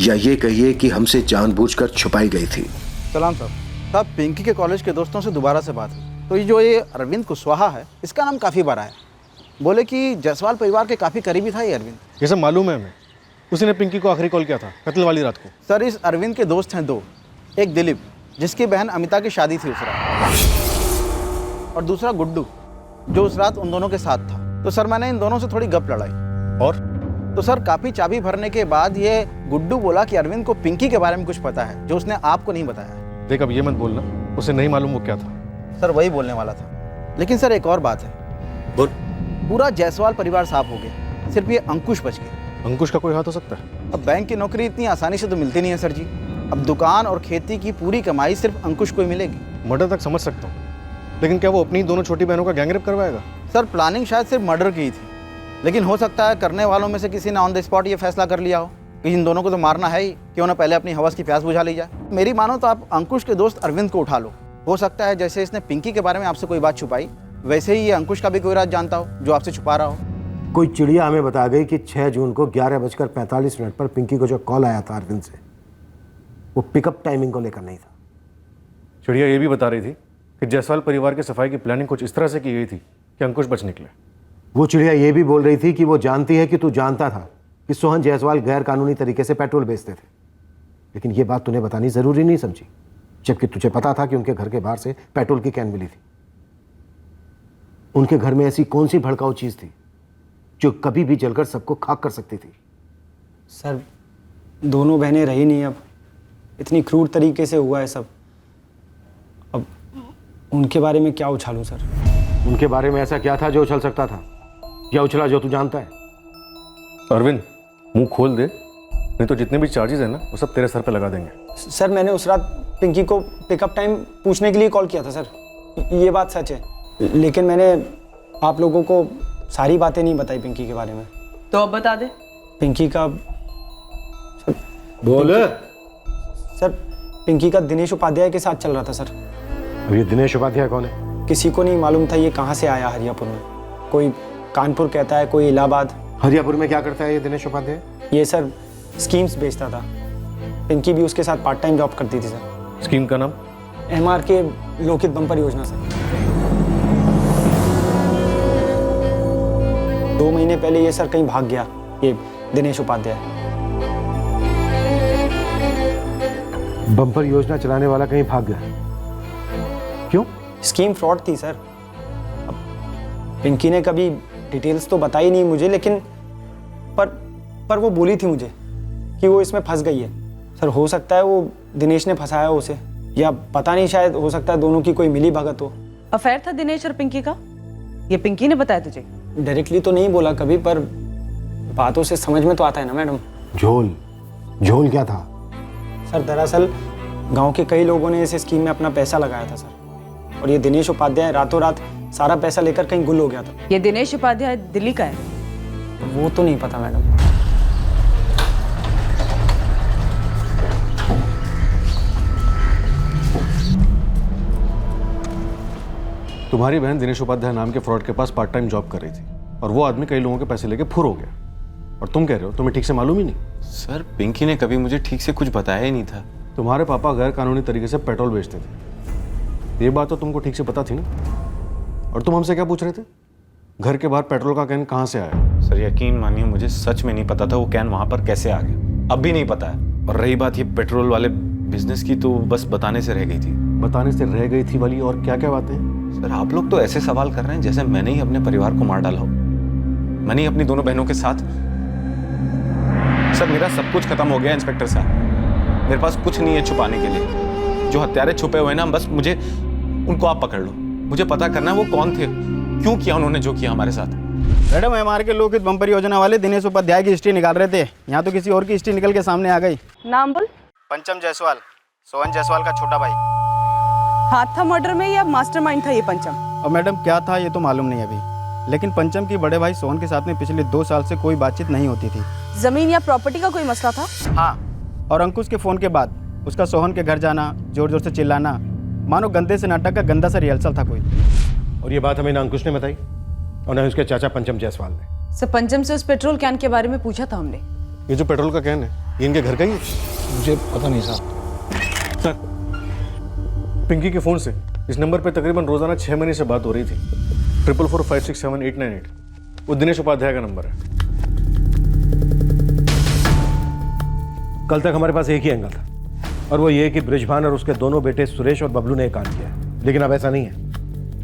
या ये कहिए कि हमसे जानबूझकर छुपाई गई थी। सलाम साहब, पिंकी के कॉलेज के दोस्तों से दोबारा से बात हुई तो ये अरविंद कुशवाहा है, इसका नाम काफ़ी बार आया। बोले कि जायसवाल परिवार के काफ़ी करीबी था ये अरविंद। ये सब मालूम है हमें। उसी ने पिंकी को आखिरी कॉल किया था कत्ल वाली रात को। सर, इस अरविंद के दोस्त हैं 2, एक दिलीप जिसकी बहन अमिता की शादी थी उस रात, और दूसरा गुड्डू जो उस रात उन दोनों के साथ था। तो सर, मैंने इन दोनों से थोड़ी गप लड़ाई और तो सर काफ़ी चाबी भरने के बाद ये गुड्डू बोला कि अरविंद को पिंकी के बारे में कुछ पता है जो उसने आपको नहीं बताया। देख, अब ये मत बोलना उसे नहीं मालूम वो क्या था। सर, वही बोलने वाला था। लेकिन सर, एक और बात है। बोल। पूरा जायसवाल परिवार साफ हो गया, सिर्फ ये अंकुश बच गया। अंकुश का कोई हाथ हो सकता है? अब बैंक की नौकरी इतनी आसानी से तो मिलती नहीं है सर जी। अब दुकान और खेती की पूरी कमाई सिर्फ अंकुश को ही मिलेगी। मर्डर तक समझ सकता हूँ, लेकिन क्या वो अपनी दोनों छोटी बहनों का गैंगरेप करवाएगा? सर, प्लानिंग शायद सिर्फ मर्डर की ही थी, लेकिन हो सकता है करने वालों में से किसी ने ऑन द स्पॉट ये फैसला कर लिया हो कि इन दोनों को तो मारना है ही, क्यों ना पहले अपनी हवस की प्यास बुझा ली जाए। मेरी मानो तो आप अंकुश के दोस्त अरविंद को उठा लो। हो सकता है जैसे इसने पिंकी के बारे में आपसे कोई बात छुपाई, वैसे ही ये अंकुश का भी कोई राज जानता हो जो आपसे छुपा रहा हो। कोई चिड़िया हमें बता गई कि 6 जून को 11:45 पर पिंकी को जो कॉल आया था अरविंद से, वो पिकअप टाइमिंग को लेकर नहीं था। चिड़िया ये भी बता रही थी कि जायसवाल परिवार की सफाई की प्लानिंग कुछ इस तरह से की गई थी कि अंकुश बच निकले। वो चिड़िया ये भी बोल रही थी कि वो जानती है कि तू जानता था कि सोहन जायसवाल गैर कानूनी तरीके से पेट्रोल बेचते थे, लेकिन ये बात तूने बतानी जरूरी नहीं समझी, जबकि तुझे पता था कि उनके घर के बाहर से पेट्रोल की कैन मिली थी। उनके घर में ऐसी कौन सी भड़काऊ चीज थी जो कभी भी जलकर सबको खाक कर सकती थी? सर, दोनों बहनें रही नहीं, अब इतनी क्रूर तरीके से हुआ है सब। अब उनके बारे में क्या उछालूं सर? उनके बारे में ऐसा क्या था जो उछल सकता था, या उछला जो तू जानता है? अरविंद, मुंह खोल दे, नहीं तो जितने भी चार्जेस हैं ना वो सब तेरे सर पे लगा देंगे। सर, मैंने उस रात पिंकी को पिकअप टाइम पूछने के लिए कॉल किया था सर, ये बात सच है, लेकिन मैंने आप लोगों को सारी बातें नहीं बताई पिंकी के बारे में। तो अब बता दे। पिंकी का बोल सर, पिंकी का दिनेश उपाध्याय के साथ चल रहा था सर। अब ये दिनेश उपाध्याय कौन है? किसी को नहीं मालूम था ये कहाँ से आया हरियापुर में। कोई कानपुर कहता है, कोई इलाहाबाद। हरियापुर में क्या करता है ये दिनेश उपाध्याय? ये सर स्कीम्स बेचता था। पिंकी भी उसके साथ पार्ट टाइम जॉब करती थी सर। स्कीम का नाम? MR के लोकित बम्पर योजना सर। 2 महीने पहले ये सर कहीं भाग गया, ये दिनेश उपाध्याय। बम्पर योजना चलाने वाला कहीं भाग गया? क्यों? स्कीम फ्रॉड थी सर। अब पिंकी ने कभी डिटेल्स तो बताई नहीं मुझे, लेकिन पर वो बोली थी मुझे कि वो इसमें फंस गई है। सर हो सकता है वो दिनेश ने फंसाया उसे, या पता नहीं, शायद हो सकता है दोनों की कोई मिली भगत हो। अफेयर था दिनेश और पिंकी का? ये पिंकी ने बताया तुझे? डायरेक्टली तो नहीं बोला कभी, पर बातों से समझ में तो आता है ना मैडम। झोल क्या था? सर दरअसल गांव के कई लोगों ने इस स्कीम में अपना पैसा लगाया था सर, और ये दिनेश उपाध्याय रातों रात सारा पैसा लेकर कहीं गुल हो गया था। ये दिनेश उपाध्याय दिल्ली का है? वो तो नहीं पता मैडम। तुम्हारी बहन दिनेश उपाध्याय नाम के फ्रॉड के पास पार्ट टाइम जॉब कर रही थी और वो आदमी कई लोगों के पैसे लेके फुर हो गया, और तुम कह रहे हो तुम्हें ठीक से मालूम ही नहीं? सर पिंकी ने कभी मुझे ठीक से कुछ बताया ही नहीं था। तुम्हारे पापा गैर कानूनी तरीके से पेट्रोल बेचते थे, ये बात तो तुमको ठीक से पता थी ना? और तुम हमसे क्या पूछ रहे थे? घर के बाहर पेट्रोल का कैन कहाँ से आया? सर यकीन मानिए मुझे सच में नहीं पता था वो कैन वहाँ पर कैसे आ गया, अब भी नहीं पता है। और रही बात ये पेट्रोल वाले बिजनेस की, तो बस बताने से रह गई थी। बताने से रह गई थी वाली और क्या क्या बातें? सर आप लोग तो ऐसे सवाल कर रहे हैं जैसे मैंने ही अपने परिवार को मार डाला हो। मैंने ही अपनी दोनों बहनों के साथ। सर मेरा सब कुछ खत्म हो गया इंस्पेक्टर साहब, मेरे पास कुछ नहीं है छुपाने के लिए। जो हत्यारे छुपे हुए ना, बस मुझे उनको आप पकड़ लो। मुझे पता करना है वो कौन थे, क्यों किया उन्होंने जो किया हमारे साथ। मैडम MR के लोकित बम्पर योजना वाले दिनेश उपाध्याय की हिस्ट्री निकाल रहे थे, यहाँ तो किसी और की हिस्ट्री निकल के सामने आ गई। नाम बोल। पंचम जायसवाल, सोहन जायसवाल का छोटा भाई। हाथ था मर्डर में या मास्टरमाइंड था ये पंचम? और मैडम क्या था ये तो मालूम नहीं अभी, लेकिन पंचम की बड़े भाई सोहन के साथ में पिछले 2 साल से कोई बातचीत नहीं होती थी। जमीन या प्रॉपर्टी का कोई मसला था? हाँ, और अंकुश के फोन के बाद उसका सोहन के घर जाना, जोर जोर से चिल्लाना, मानो गंदे से नाटक का गंदा सा रिहर्सल था कोई। और ये बात हमें ना अंकुश ने बताई और ना उसके चाचा पंचम जायसवाल ने। सर पंचम से उस पेट्रोल कैन के बारे में पूछा था हमने। ये जो पेट्रोल का कैन है ये इनके घर का ही है? मुझे पता नहीं साहब। सर पिंकी के फ़ोन से इस नंबर पे तकरीबन रोज़ाना 6 महीने से बात हो रही थी। 4445678898 वो दिनेश उपाध्याय का नंबर है। कल तक हमारे पास एक ही एंगल था, और वो ये कि बृजभान और उसके दोनों बेटे सुरेश और बबलू ने एक काम किया है। लेकिन अब ऐसा नहीं है,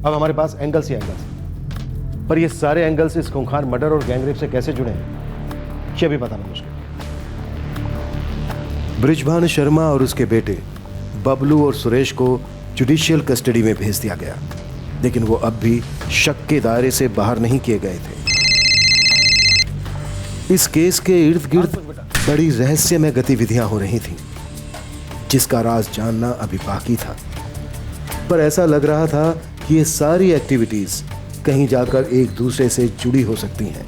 अब हमारे पास एंगल्स ही एंगल्स हैं। पर ये सारे एंगल्स इस खूंखार मर्डर और गैंगरेप से कैसे जुड़े हैं ये भी बताना मुश्किल। बृजभान शर्मा और उसके बेटे बबलू और सुरेश को जुडिशियल कस्टडी में भेज दिया गया, लेकिन वो अब भी शक के दायरे से बाहर नहीं किए गए थे। इस केस के इर्द गिर्द बड़ी रहस्यमय गतिविधियां हो रही थीं, जिसका राज जानना अभी बाकी था। पर ऐसा लग रहा था कि ये सारी एक्टिविटीज कहीं जाकर एक दूसरे से जुड़ी हो सकती हैं।